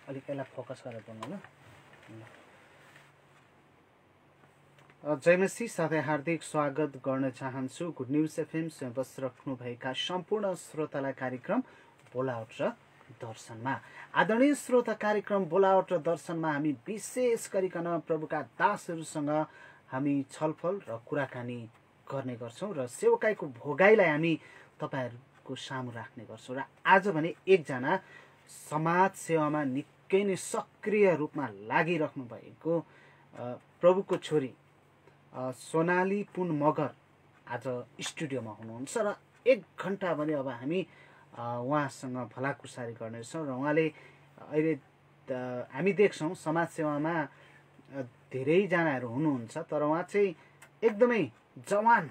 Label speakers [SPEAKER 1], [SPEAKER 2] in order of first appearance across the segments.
[SPEAKER 1] अलिक यसलाई फोकस गरेर बोल्नु ल। जयमसी साथै हार्दिक स्वागत गर्न चाहन्छु गुड न्युज एफएम स्वयं बसिराख्नुभएका सम्पूर्ण श्रोतालाई कार्यक्रम बोलावट र दर्शनमा। आदरणीय श्रोता, कार्यक्रम बोलावट र दर्शनमा हामी विशेष गरिकन प्रभुका दासहरूसँग हामी छलफल र कुराकानी गर्ने गर्छौँ र सेवकाईको भोगाईलाई हामी तपाईँहरूको सामु राख्ने गर्छौँ। र आज भने एकजना समाज सेवामा निकै नै सक्रिय रूपमा लागिराख्नु भएको प्रभुको छोरी सोनाली पुन मगर आज स्टुडियोमा हुनुहुन्छ र 1 घन्टा भने अब हामी उहाँसँग भलाकुसारी गर्नेछौँ। र उहाँले अहिले हामी देख्छौँ समाज सेवामा धेरैजनाहरू हुनुहुन्छ, तर उहाँ चाहिँ एकदमै जवान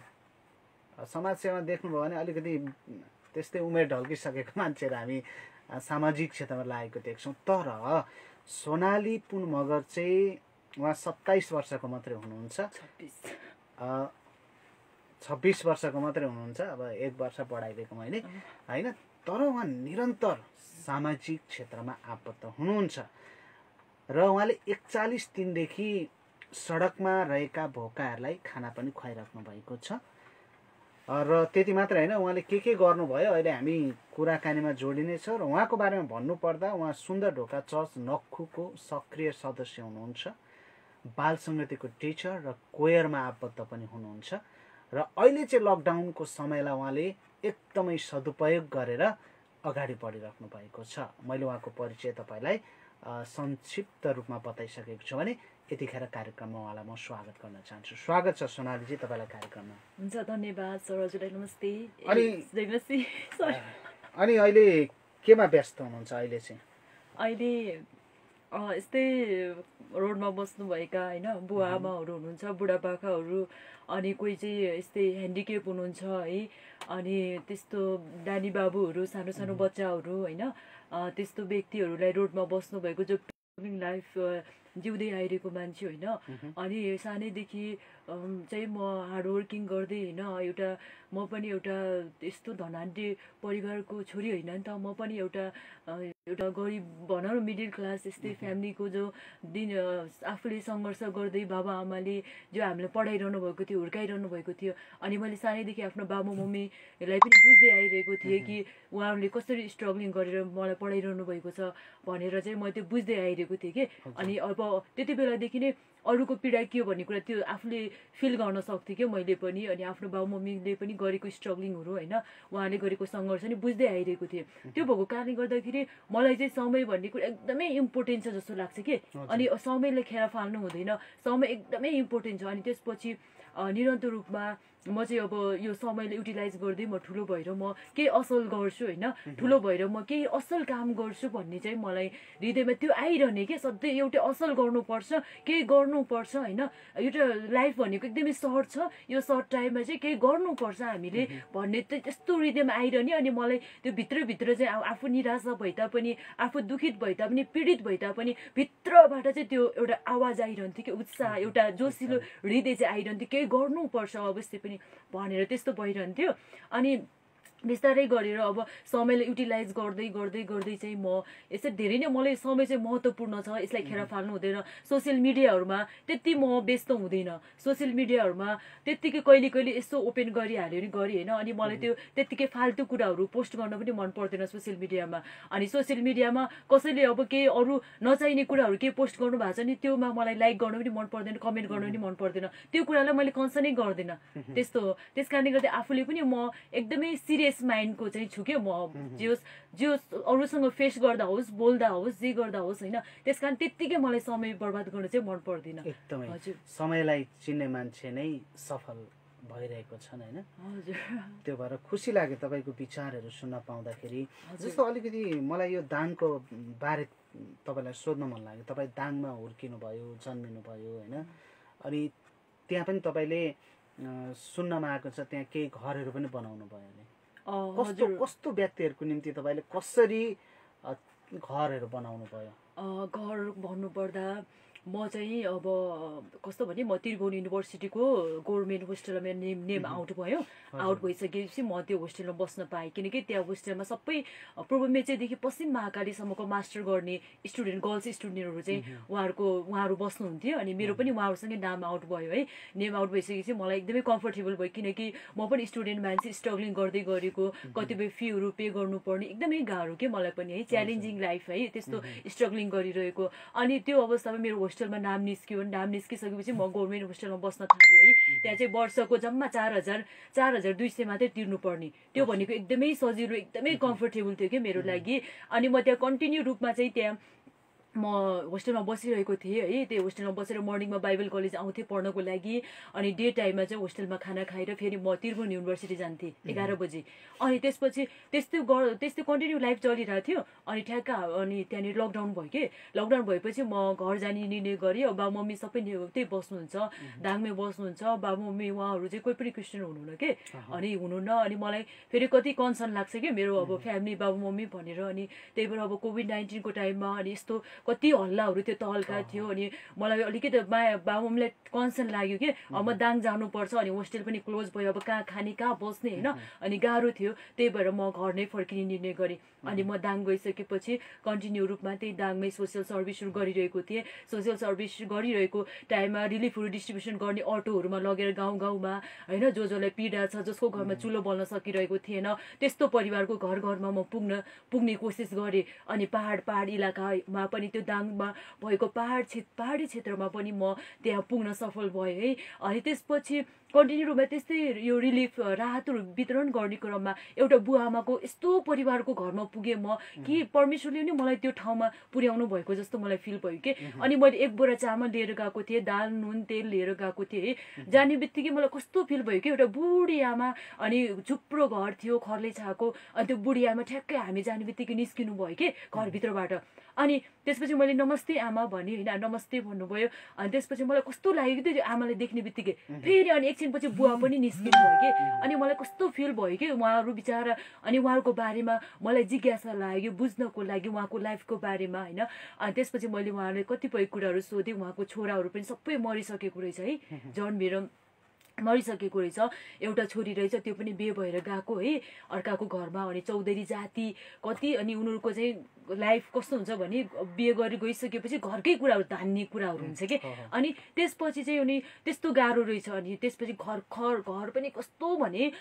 [SPEAKER 1] समाज सेवा देख्नुभयो भने अलिकति त्यस्तै उमेर ढल्किसकेको मान्छेहरू हामी सामाजिक क्षेत्रमा लागेको देख्छौँ। तर सोनाली पुन मगर चाहिँ उहाँ 27 वर्षको मात्रै हुनुहुन्छ, 26 वर्षको मात्रै हुनुहुन्छ। अब 1 वर्ष बढाइदिएको मैले होइन, तर उहाँ निरन्तर सामाजिक क्षेत्रमा आबद्ध हुनुहुन्छ र उहाँले 41 दिनदेखि सडकमा रहेका भोकाहरूलाई खाना पनि खुवाइराख्नु भएको छ। र त्यति मात्र होइन, उहाँले के गर्नुभयो अहिले हामी कुराकानीमा जोडिनेछौँ। र उहाँको बारेमा भन्नुपर्दा उहाँ सुन्दर ढोका चर्च नक्खुको सक्रिय सदस्य हुनुहुन्छ, बाल सङ्गीतको टिचर र कोयरमा आबद्ध पनि हुनुहुन्छ। र अहिले चाहिँ लकडाउनको समयलाई उहाँले एकदमै सदुपयोग गरेर अगाडि बढिराख्नु भएको छ। मैले उहाँको परिचय तपाईँलाई संक्षिप्त रूपमा बताइसकेको छु भने यतिखेर कार्यक्रममा उहाँलाई म स्वागत गर्न चाहन्छु। स्वागत छ सोनालीजी तपाईँलाई कार्यक्रममा।
[SPEAKER 2] हुन्छ, धन्यवाद सरहजुरलाई, नमस्ते।
[SPEAKER 1] अनि अहिले केमा व्यस्त हुनुहुन्छ अहिले चाहिँ?
[SPEAKER 2] अहिले यस्तै रोडमा बस्नुभएका होइन बुवा आमाहरू हुनुहुन्छ, बुढापाकाहरू, अनि कोही चाहिँ यस्तै ह्यान्डिक्याप हुनुहुन्छ है, अनि त्यस्तो नानी बाबुहरू, सानो सानो बच्चाहरू होइन, त्यस्तो व्यक्तिहरूलाई रोडमा बस्नुभएको जो लाइफ जिउँदै आइरहेको मान्छे होइन। अनि सानैदेखि चाहिँ म हार्डवर्किङ गर्दै होइन, म पनि एउटा यस्तो धनाढ्य परिवारको छोरी होइन नि त, म पनि एउटा गरिब भनौँ न मिडल क्लास यस्तै फ्यामिलीको जो दिन आफूले सङ्घर्ष गर्दै बाबा आमाले जो हामीलाई पढाइरहनु भएको थियो, हुर्काइरहनु भएको थियो। अनि मैले सानैदेखि आफ्नो बाबु मम्मीलाई पनि बुझ्दै आइरहेको थिएँ कि उहाँहरूले कसरी स्ट्रगलिङ गरेर मलाई पढाइरहनु भएको छ भनेर चाहिँ म त्यो बुझ्दै आइरहेको थिएँ कि। अनि अब त्यति बेलादेखि नै अरूको पीडा के हो भन्ने कुरा त्यो आफूले फिल गर्न सक्थेँ क्या मैले पनि। अनि आफ्नो बाबु मम्मीले पनि गरेको स्ट्रगलिङहरू होइन, उहाँले गरेको सङ्घर्ष नि बुझ्दै आइरहेको थिएँ। त्यो भएको कारणले गर्दाखेरि मलाई चाहिँ समय भन्ने कुरा एकदमै इम्पोर्टेन्ट छ जस्तो लाग्छ कि। अनि समयले खेर फाल्नु हुँदैन, समय एकदमै इम्पोर्टेन्ट छ। अनि त्यसपछि निरन्तर रूपमा म चाहिँ अब यो समयले युटिलाइज गर्दै म ठुलो भएर म केही असल गर्छु होइन, ठुलो भएर म केही असल काम गर्छु भन्ने चाहिँ मलाई हृदयमा त्यो आइरहने कि सधैँ एउटै असल गर्नुपर्छ, केही गर्नुपर्छ होइन। एउटा लाइफ भनेको एकदमै सर्ट छ, यो सर्ट टाइममा चाहिँ केही गर्नुपर्छ हामीले भन्ने चाहिँ त्यस्तो हृदयमा आइरहने। अनि मलाई त्यो भित्रभित्र चाहिँ आफू निराशा भए तापनि, आफू दुखित भए तापनि, पीडित भए तापनि भित्रबाट चाहिँ त्यो एउटा आवाज आइरहन्थ्यो कि, उत्साह, एउटा जोसिलो हृदय चाहिँ आइरहन्थ्यो, केही गर्नुपर्छ अवश्य पनि भनेर त्यस्तो भइरहन्थ्यो। अनि बिस्तारै गरेर अब समयलाई युटिलाइज गर्दै गर्दै गर्दै चाहिँ म यसरी धेरै नै मलाई समय चाहिँ महत्त्वपूर्ण छ, यसलाई खेर फाल्नु हुँदैन। सोसियल मिडियाहरूमा त्यति म व्यस्त हुँदैन, सोसियल मिडियाहरूमा त्यत्तिकै कहिले कहिले यसो ओपन गरिहाल्यो नि गरेँ होइन। अनि मलाई त्यो त्यत्तिकै फाल्तु कुराहरू पोस्ट गर्न पनि मन पर्दैन सोसियल मिडियामा। अनि सोसियल मिडियामा कसैले अब केही अरू नचाहिने कुराहरू केही पोस्ट गर्नु भएको छ नि, त्योमा मलाई लाइक गर्नु पनि मन पर्दैन, कमेन्ट गर्नु पनि मन पर्दैन, त्यो कुरालाई मैले कन्सर्नै गर्दिनँ त्यस्तो हो। त्यस कारणले गर्दा आफूले पनि म एकदमै सिरियस माइन्डको चाहिँ छु क्या। म जो अरूसँग फेस गर्दा होस्, बोल्दा होस्, जे गर्दा होस् होइन, त्यस कारण त्यत्तिकै मलाई समय बर्बाद गर्न चाहिँ मन पर्दैन।
[SPEAKER 1] एकदमै समयलाई चिन्ने मान्छे नै सफल भइरहेको छन् होइन।
[SPEAKER 2] हजुर,
[SPEAKER 1] त्यो भएर खुसी लाग्यो तपाईँको विचारहरू सुन्न पाउँदाखेरि। जस्तो अलिकति मलाई यो दानको बारे तपाईँलाई सोध्न मन लाग्यो। तपाईँ दाङमा हुर्किनु भयो, जन्मिनु भयो होइन, अनि त्यहाँ पनि तपाईँले सुन्नमा आएको छ त्यहाँ केही घरहरू पनि बनाउनु भयो अरे। कस्तो व्यक्तिहरूको निम्ति तपाईँले कसरी घरहरू बनाउनु भयो?
[SPEAKER 2] घर भन्नुपर्दा म चाहिँ अब कस्तो भने म त्रिभुवन युनिभर्सिटीको गभर्मेन्ट होस्टेलमा मेरो नेम आउट भयो। आउट भइसकेपछि म त्यो होस्टेलमा बस्न पाएँ, किनकि त्यहाँ होस्टेलमा सबै पूर्व मेचेदेखि पश्चिम महाकालीसम्मको मास्टर गर्ने स्टुडेन्ट गर्ल्स स्टुडेन्टहरू चाहिँ उहाँहरू बस्नुहुन्थ्यो। अनि मेरो पनि उहाँहरूसँगै नाम आउट भयो है। नेम आउट भइसकेपछि मलाई एकदमै कम्फर्टेबल भयो, किनकि म पनि स्टुडेन्ट मान्छे, स्ट्रगलिङ गर्दै गरेको, कतिपय फीहरू पे गर्नुपर्ने, एकदमै गाह्रो के मलाई पनि है, च्यालेन्जिङ लाइफ है, त्यस्तो स्ट्रगलिङ गरिरहेको। अनि त्यो अवस्थामा मेरो होस्टेलमा नाम निस्क्यो। नाम निस्किसकेपछि म गभर्मेन्ट होस्टेलमा बस्न थालेँ है। त्यहाँ चाहिँ वर्षको जम्मा 4,200 मात्रै तिर्नु पर्ने। त्यो भनेको एकदमै सजिलो, एकदमै कम्फर्टेबल थियो कि मेरो लागि। अनि म त्यहाँ कन्टिन्यू रूपमा चाहिँ त्यहाँ म होस्टेलमा बसिरहेको थिएँ है। त्यो होस्टेलमा बसेर मर्निङमा बाइबल कलेज आउँथेँ पढ्नको लागि। अनि डे टाइममा चाहिँ होस्टेलमा खाना खाएर फेरि म त्रिभुवन युनिभर्सिटी जान्थेँ 11 बजी। अनि त्यसपछि त्यस्तै कन्टिन्यू लाइफ चलिरहेको थियो। अनि ठ्याक्क अनि त्यहाँनिर लकडाउन भयो कि। लकडाउन भएपछि म घर जाने निर्णय गरेँ। बाबु मम्मी सबै त्यही बस्नुहुन्छ, दाङमै बस्नुहुन्छ। बाबु मम्मी उहाँहरू चाहिँ कोही पनि क्रिस्चियन हुनुहुन्न कि, अनि हुनुहुन्न। अनि मलाई फेरि कति कन्सर्न लाग्छ कि मेरो अब फ्यामिली बाबु मम्मी भनेर। अनि त्यही भएर अब कोभिड-19को टाइममा अनि यस्तो कति हल्लाहरू त्यो तहल्का थियो। अनि मलाई अलिकति बाबु मम्मीलाई कन्सर्न लाग्यो कि अब म दाङ जानुपर्छ, अनि होस्टेल पनि क्लोज भयो, अब कहाँ खाने कहाँ बस्ने होइन। अनि गाह्रो थियो, त्यही भएर म घर नै फर्किने निर्णय गरेँ। अनि म दाङ गइसकेपछि कन्टिन्यू रूपमा त्यही दाङमै सोसियल सर्भिसहरू गरिरहेको थिएँ। सोसियल सर्भिस गरिरहेको टाइममा रिलिफहरू डिस्ट्रिब्युसन गर्ने अटोहरूमा लगेर गाउँ गाउँमा होइन, जसलाई पीडा छ, जसको घरमा चुलो बल्न सकिरहेको थिएन, त्यस्तो परिवारको घर घरमा म पुग्ने कोसिस गरेँ। अनि पहाड इलाकामा पनि त्यो दाङमा भएको पहाडी क्षेत्रमा पनि म त्यहाँ पुग्न सफल भएँ है। अनि त्यसपछि कन्टिन्यू रूपमा त्यस्तै यो रिलिफ राहतहरू वितरण गर्ने क्रममा एउटा बुवा आमाको यस्तो परिवारको घरमा पुगेँ म कि परमेश्वरले नि मलाई त्यो ठाउँमा पुर्याउनु भएको जस्तो मलाई फिल भयो कि। अनि मैले 1 बोरा चामल लिएर गएको थिएँ, दाल नुन तेल लिएर गएको थिएँ है। जाने बित्तिकै मलाई कस्तो फिल भयो कि एउटा बुढी आमा, अनि चुप्रो घर थियो खरले छाएको। अनि त्यो बुढी आमा ठ्याक्कै हामी जाने बित्तिकै निस्किनु भयो कि घरभित्रबाट। अनि त्यसपछि मैले नमस्ते आमा भने होइन, नमस्ते भन्नुभयो। अनि त्यसपछि मलाई कस्तो लाग्यो कि त्यो आमालाई देख्ने बित्तिकै फेरि अनि एकछिनपछि बुवा पनि निस्किनु भयो कि। अनि मलाई कस्तो फिल भयो कि उहाँहरू बिचरा, अनि उहाँहरूको बारेमा मलाई जिज्ञासा लाग्यो बुझ्नको लागि उहाँको लाइफको बारेमा होइन। अनि त्यसपछि मैले उहाँलाई कतिपय कुराहरू सोधेँ। उहाँको छोराहरू पनि सबै मरिसकेको रहेछ है, जन्मेर मरिसकेको रहेछ। एउटा छोरी रहेछ, त्यो पनि बिहे भएर गएको है अर्काको घरमा। अनि चौधरी जाति कति, अनि उनीहरूको चाहिँ लाइफ कस्तो हुन्छ भने बिहे गरी गइसकेपछि घरकै कुराहरू धान्ने कुराहरू हुन्छ कि। अनि त्यसपछि चाहिँ उनी त्यस्तो गाह्रो रहेछ। अनि त्यसपछि घर पनि कस्तो भने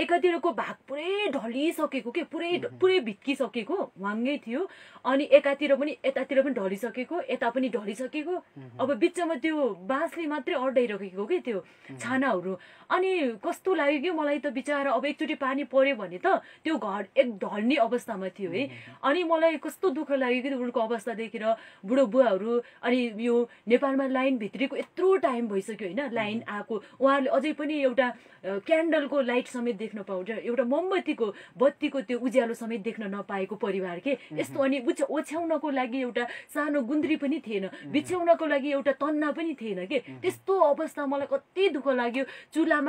[SPEAKER 2] एकातिरको भाग पुरै ढलिसकेको के, पुरै भित्किसकेको वाङ्गै थियो। अनि यतातिर पनि ढलिसकेको, यता पनि ढलिसकेको। अब बिचमा त्यो बाँसले मात्रै अड्डाइरहेको कि त्यो छानाहरू। अनि कस्तो लाग्यो कि मलाई त बिचरा अब एकचोटि पानी पर्यो भने त त्यो घर ढल्ने अवस्थामा थियो है। अनि मलाई कस्तो दुःख लाग्यो कि उनीहरूको अवस्था देखेर। बुढो बुवाहरू, अनि यो नेपालमा लाइन भित्रीको यत्रो टाइम भइसक्यो होइन, लाइन आएको उहाँहरूले अझै पनि एउटा क्यान्डलको लाइट समेत देख्न पाउँछ, एउटा मोमबत्तीको बत्तीको त्यो उज्यालो समेत देख्न नपाएको परिवार के यस्तो। अनि ओछ्याउनको लागि एउटा सानो गुन्द्री पनि थिएन, बिछ्याउनको लागि एउटा तन्ना पनि थिएन कि। त्यस्तो अवस्था मलाई कति दुःख लाग्यो। चुला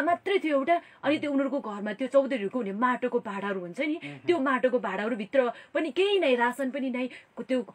[SPEAKER 2] मात्रै थियो एउटा। अनि त्यो उनीहरूको घरमा त्यो चौधरीहरूको हुने माटोको भाँडाहरू हुन्छ नि, त्यो माटोको भाँडाहरू भित्र पनि केही नै, रासन पनि नै, त्यो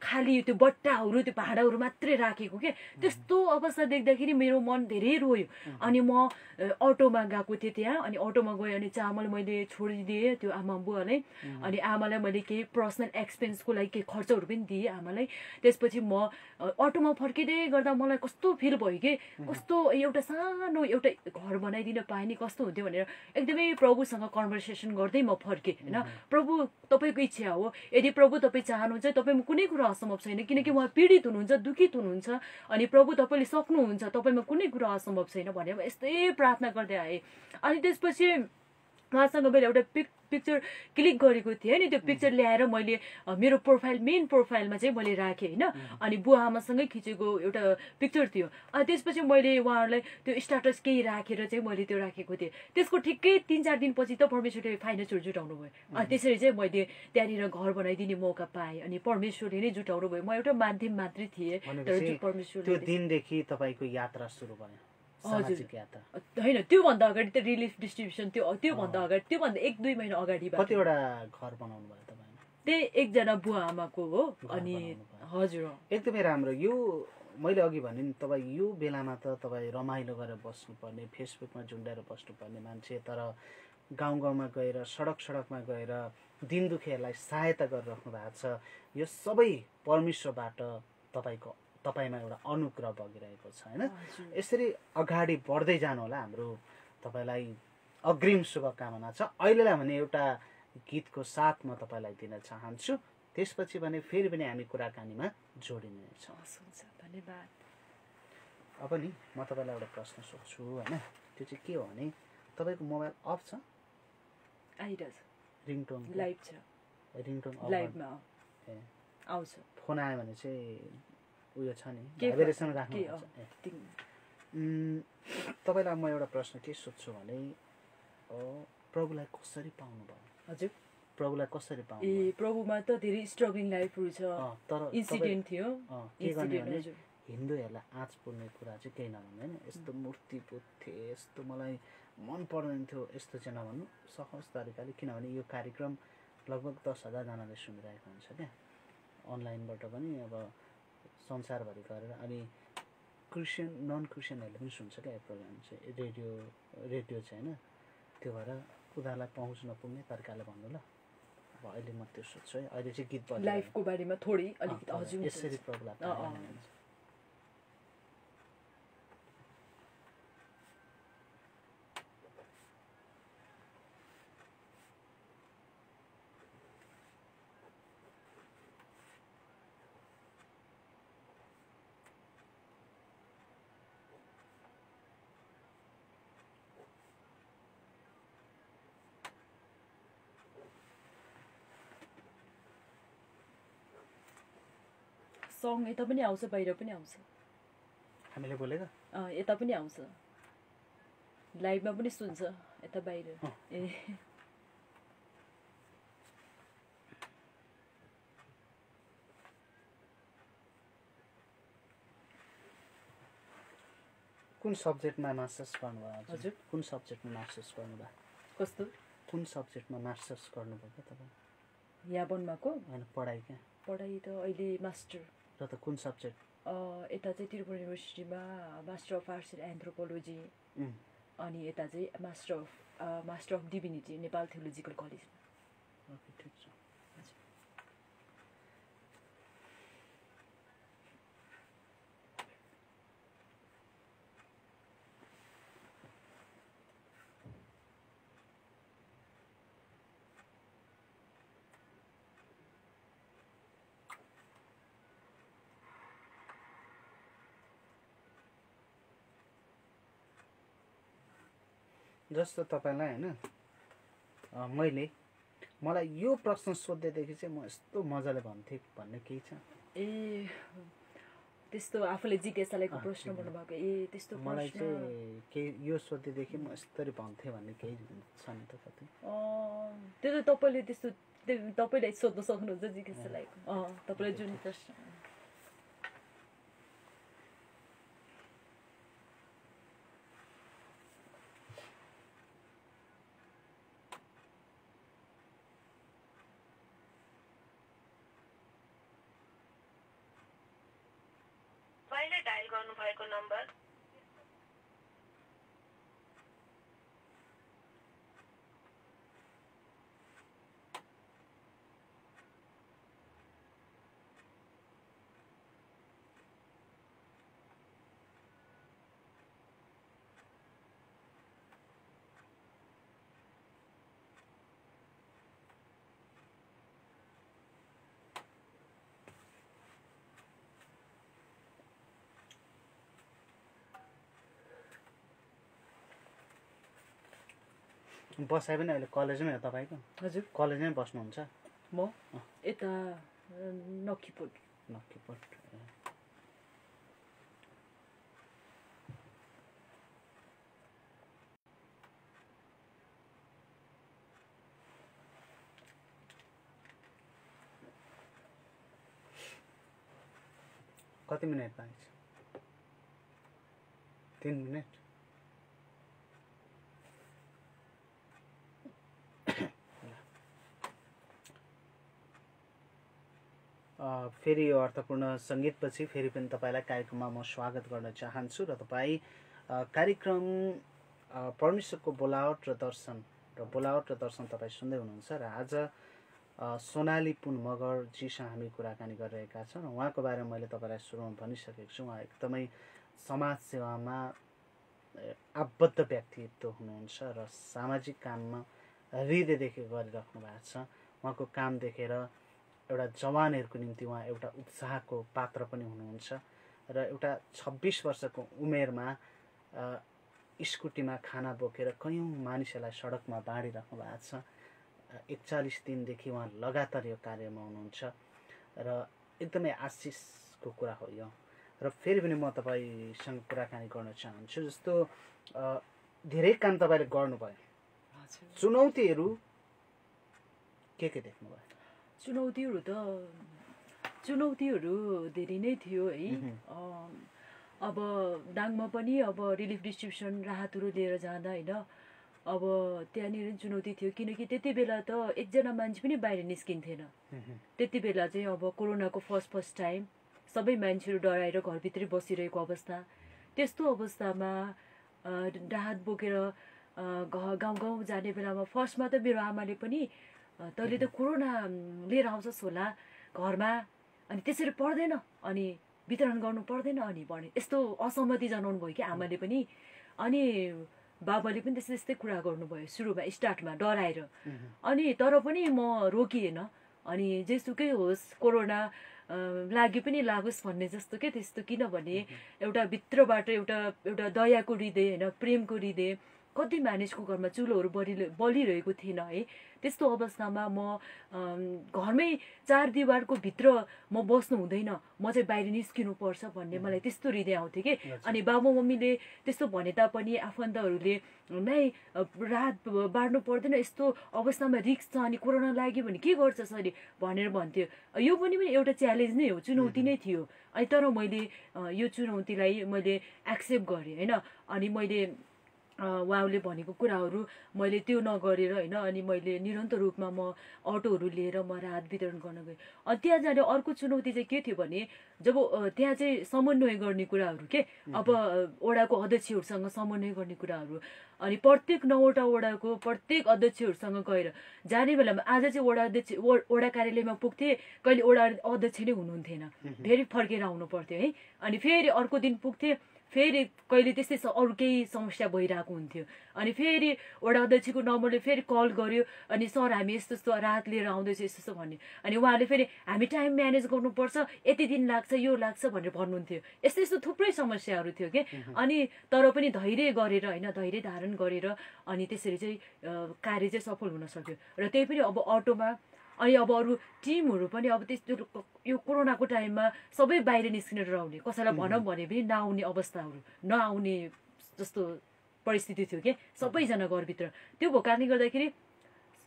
[SPEAKER 2] खाली त्यो बट्टाहरू त्यो भाँडाहरू मात्रै राखेको के। त्यस्तो अवस्था देख्दाखेरि मेरो मन धेरै रोयो। अनि म अटोमा गएको थिएँ त्यहाँ। अनि अटोमा गएँ, अनि चामल मैले छोडिदिएँ त्यो आमा बुवालाई। अनि आमालाई मैले केही पर्सनल एक्सपेन्सको लागि केही खर्चहरू पनि दिएँ आमालाई। त्यसपछि म अटोमा फर्किँदै गर्दा मलाई कस्तो फिल भयो कि, कस्तो एउटा सानो एउटा घर बनाइदिन पाए नि कस्तो हुन्थ्यो भनेर एकदमै प्रभुसँग कन्भर्सेसन गर्दै म फर्केँ होइन। प्रभु तपाईँको इच्छा हो, यदि प्रभु तपाईँ चाहनुहुन्छ तपाईँमा कुनै कुरा असम्भव छैन, किनकि उहाँ पीडित हुनुहुन्छ, दुखित हुनुहुन्छ। अनि प्रभु तपाईँले सक्नुहुन्छ, तपाईँमा कुनै कुरा असम्भव छैन भनेर यस्तै प्रार्थना गर्दै आएँ। अनि त्यसपछि उहाँसँग मैले एउटा पिक्चर क्लिक गरेको थिएँ नि, त्यो पिक्चर ल्याएर मैले मेरो मेन प्रोफाइलमा चाहिँ मैले राखेँ होइन। अनि बुवा आमासँगै खिचेको एउटा पिक्चर थियो। अनि त्यसपछि मैले उहाँहरूलाई त्यो स्ट्याटस केही राखेर चाहिँ मैले त्यो राखेको थिएँ। त्यसको ठिक्कै 3-4 दिनपछि त परमेश्वरले फाइनेन्सहरू जुटाउनु भयो। अनि त्यसरी चाहिँ मैले त्यहाँनिर घर बनाइदिने मौका पाएँ। अनि परमेश्वरले नै जुटाउनु भयो। म एउटा माध्यम मात्रै थिएँ, तर परमेश्वरले।
[SPEAKER 1] त्यो दिनदेखि तपाईँको यात्रा सुरु भयो?
[SPEAKER 2] हजुर होइन, त्योभन्दा अगाडि त रिलिफ डिस्ट्रिब्युसन त्योभन्दा अगाडि, त्योभन्दा 1-2 महिना अगाडि।
[SPEAKER 1] कतिवटा घर बनाउनु भयो तपाईँ?
[SPEAKER 2] त्यही एकजना बुवा आमाको हो। अनि
[SPEAKER 1] बनाउनु
[SPEAKER 2] हजुर
[SPEAKER 1] एकदमै राम्रो। यो मैले अघि भने नि तपाईँ यो बेलामा त तपाईँ रमाइलो गरेर बस्नुपर्ने, फेसबुकमा झुन्डाएर बस्नुपर्ने मान्छे, तर गाउँ गाउँमा गएर सडकमा गएर दिन दुखीहरूलाई सहायता गरिराख्नु भएको छ। यो सबै परमेश्वरबाट तपाईँमा एउटा अनुग्रह बगिरहेको छ होइन। यसरी अगाडि बढ्दै जानु होला। हाम्रो तपाईँलाई अग्रिम शुभकामना छ। अहिलेलाई भने एउटा गीतको साथ म तपाईँलाई दिन चाहन्छु, त्यसपछि भने फेरि पनि हामी कुराकानीमा जोडिनेछौँ।
[SPEAKER 2] धन्यवाद।
[SPEAKER 1] अब नि म तपाईँलाई एउटा प्रश्न सोध्छु होइन, त्यो चाहिँ के हो भने तपाईँको मोबाइल अफ छ?
[SPEAKER 2] आइरहेछ,
[SPEAKER 1] रिङटोन
[SPEAKER 2] लाइभ छ,
[SPEAKER 1] रिङटोन
[SPEAKER 2] लाइभमा आउँछ।
[SPEAKER 1] फोन आयो भने चाहिँ उयो छ नि, भाइब्रेसन राख्नु पर्छ। तपाईँलाई म एउटा प्रश्न के सोध्छु भने प्रभुलाई कसरी पाउनु भयो?
[SPEAKER 2] हजुर,
[SPEAKER 1] प्रभुलाई कसरी पाउनु?
[SPEAKER 2] प्रभुमा त धेरै स्ट्रगलिङ लाइफहरू छ,
[SPEAKER 1] तर
[SPEAKER 2] इन्सिडेन्ट थियो।
[SPEAKER 1] के गर्ने भने हिन्दूहरूलाई आँच पुर्ने कुरा चाहिँ केही नभन्नु होइन। यस्तो मूर्ति पुज्थे, यस्तो मलाई मन पर्दैन थियो, यस्तो चाहिँ नभन्नु सहज तरिकाले। किनभने यो कार्यक्रम लगभग 10,000जनाले सुनिरहेको हुन्छ क्या, अनलाइनबाट पनि अब संसारभरि गरेर। अनि क्रिस्चियन नन क्रिस्चियनहरूले पनि सुन्छ क्या यो प्रोग्राम चाहिँ, रेडियो चाहिँ होइन। त्यो भएर उनीहरूलाई पहुँच नपुग्ने तरिकाले भन्नु ल। अब अहिले म त्यो सोध्छु है। अहिले चाहिँ गीत
[SPEAKER 2] लाइफको बारेमा थोरै अलिकति हजुर
[SPEAKER 1] यसरी प्रभुलाई
[SPEAKER 2] सङ यता पनि आउँछ, बाहिर पनि आउँछ।
[SPEAKER 1] हामीले बोलेको
[SPEAKER 2] यता पनि आउँछ, लाइभमा पनि सुन्छ, यता बाहिर। ए
[SPEAKER 1] कुन सब्जेक्टमा मास्टर्स गर्नुभयो?
[SPEAKER 2] हजुर,
[SPEAKER 1] कुन सब्जेक्टमा मास्टर्स गर्नुभयो?
[SPEAKER 2] कस्तो
[SPEAKER 1] कुन सब्जेक्टमा मास्टर्स गर्नुभयो क्या तपाईँ?
[SPEAKER 2] यहाँ बन्माको
[SPEAKER 1] होइन, पढाइ क्या?
[SPEAKER 2] पढाइ त अहिले मास्टर।
[SPEAKER 1] र त कुन सब्जेक्ट?
[SPEAKER 2] यता चाहिँ त्रिपुरा युनिभर्सिटीमा master of arts and anthropology, अनि यता चाहिँ मास्टर अफ डिभिनिटी नेपाल थियोलोजिकल कलेजमा।
[SPEAKER 1] ओके, ठिक छ। जस्तो तपाईँलाई होइन, मलाई यो प्रश्न सोध्दैदेखि चाहिँ म यस्तो मजाले भन्थेँ भन्ने केही छ?
[SPEAKER 2] ए त्यस्तो आफूले जिज्ञासा लागेको प्रश्न भन्नुभएको? ए त्यस्तो
[SPEAKER 1] मलाई चाहिँ केही यो सोध्दैदेखि म यस्तरी भन्थेँ भन्ने केही छ नि त कतै?
[SPEAKER 2] त्यो त तपाईँले त्यस्तो तपाईँलाई सोध्न सक्नुहुन्छ जिज्ञासा लागेको। तपाईँलाई जुन प्रश्न
[SPEAKER 3] डायल गर्नुभएको नम्बर
[SPEAKER 1] बसाइ पनि अहिले कलेजमै हो तपाईँको?
[SPEAKER 2] हजुर,
[SPEAKER 1] कलेजमै बस्नुहुन्छ?
[SPEAKER 2] म यता नक्खीपुर।
[SPEAKER 1] नक्खीपुर। कति मिनट बाँकी छ? 3 मिनट। फेरि यो अर्थपूर्ण सङ्गीतपछि फेरि पनि तपाईँलाई कार्यक्रममा म स्वागत गर्न चाहन्छु र तपाईँ कार्यक्रम परमेश्वरको बोलावट र दर्शन तपाईँ सुन्दै हुनुहुन्छ र आज सोनाली पुन मगरजीसँग हामी कुराकानी गरिरहेका छौँ र उहाँको बारेमा मैले तपाईँलाई सुरुमा भनिसकेको छु। उहाँ एकदमै समाज सेवामा आबद्ध व्यक्तित्व हुनुहुन्छ र सामाजिक काममा हृदयदेखि गरिराख्नु भएको छ। उहाँको काम देखेर एउटा जवानहरूको निम्ति उहाँ एउटा उत्साहको पात्र पनि हुनुहुन्छ र एउटा 26 वर्षको उमेरमा स्कुटीमा खाना बोकेर कयौँ मानिसहरूलाई सडकमा बाँडिराख्नु भएको छ। 41 दिनदेखि उहाँ लगातार यो कार्यमा हुनुहुन्छ र एकदमै आशिषको कुरा हो यो। र फेरि पनि म तपाईँसँग कुराकानी गर्न चाहन्छु। जस्तो धेरै काम तपाईँले गर्नुभयो, चुनौतीहरू के देख्नुभयो?
[SPEAKER 2] चुनौतीहरू धेरै नै थियो है। अब दाङमा पनि अब रिलिफ डिस्ट्रिब्युसन राहतहरू लिएर जाँदा होइन, अब त्यहाँनिर चुनौती थियो किनकि त्यति बेला त एकजना मान्छे पनि बाहिर निस्किन्थेन। त्यति बेला चाहिँ अब कोरोनाको फर्स्ट टाइम सबै मान्छेहरू डराएर घरभित्रै बसिरहेको अवस्था। त्यस्तो अवस्थामा राहत बोकेर गाउँ जाने बेलामा फर्स्टमा त मेरो आमाले पनि तैँले त कोरोना लिएर आउँछस् होला घरमा, अनि त्यसरी पर्दैन, अनि वितरण गर्नु पर्दैन अनि भने यस्तो असहमति जनाउनु भयो कि आमाले पनि। अनि बाबाले पनि त्यस्तै कुरा गर्नुभयो सुरुमा स्टार्टमा डराएर। अनि तर पनि म रोकिएन। अनि जेसुकै होस् कोरोना लागि पनि लागोस् भन्ने जस्तो के त्यस्तो, किनभने एउटा भित्रबाट एउटा दयाको हृदय होइन, प्रेमको हृदय। कति मानिसको घरमा चुलोहरू बलिरहेको थिएन है। त्यस्तो अवस्थामा म घरमै 4 दिवारको भित्र म बस्नु हुँदैन, म चाहिँ बाहिर निस्किनु पर्छ भन्ने मलाई त्यस्तो हृदय आउँथ्यो कि। अनि बाबु मम्मीले त्यस्तो भने तापनि आफन्तहरूले नै राहत बाँड्नु पर्दैन, यस्तो अवस्थामा रिस्क छ, अनि कोरोना लाग्यो भने के गर्छस् अरे भनेर भन्थ्यो। यो पनि एउटा च्यालेन्ज नै हो, चुनौती नै थियो। अनि तर मैले यो चुनौतीलाई मैले एक्सेप्ट गरेँ होइन। अनि मैले उहाँले भनेको कुराहरू मैले त्यो नगरेर होइन, अनि मैले निरन्तर रूपमा म अटोहरू लिएर म राहत वितरण गर्न गएँ। अनि त्यहाँ जाने अर्को चुनौती चाहिँ के थियो भने जब त्यहाँ चाहिँ समन्वय गर्ने कुराहरू के, अब वडाको अध्यक्षहरूसँग समन्वय गर्ने कुराहरू, अनि प्रत्येक 9वटा वडाको प्रत्येक अध्यक्षहरूसँग गएर जाने बेलामा आज चाहिँ वडा कार्यालयमा पुग्थेँ, कहिले वडा अध्यक्ष नै हुनुहुन्थेन, फेरि फर्केर आउनु पर्थ्यो है। अनि फेरि अर्को दिन पुग्थेँ, फेरि कहिले त्यस्तै अरू केही समस्या भइरहेको हुन्थ्यो। अनि फेरि वडा अध्यक्षको नम्बरले फेरि कल गर्यो, अनि सर हामी यस्तो राहत लिएर आउँदैछ यस्तो भन्यो। अनि उहाँले फेरि हामी टाइम म्यानेज गर्नुपर्छ, यति दिन लाग्छ यो लाग्छ भनेर भन्नुहुन्थ्यो। यस्तो थुप्रै समस्याहरू थियो कि। अनि तर पनि धैर्य गरेर होइन, धैर्य धारण गरेर अनि त्यसरी चाहिँ कार्य चाहिँ सफल हुन सक्यो। र त्यही पनि अब अटोमा, अनि अब अरू टिमहरू पनि अब त्यस्तो यो कोरोनाको टाइममा सबै बाहिर निस्किन डराउने, कसैलाई भनौँ भने पनि नआउने अवस्थाहरू, नआउने जस्तो परिस्थिति थियो कि सबैजना घरभित्र। त्यो भएको कारणले गर्दाखेरि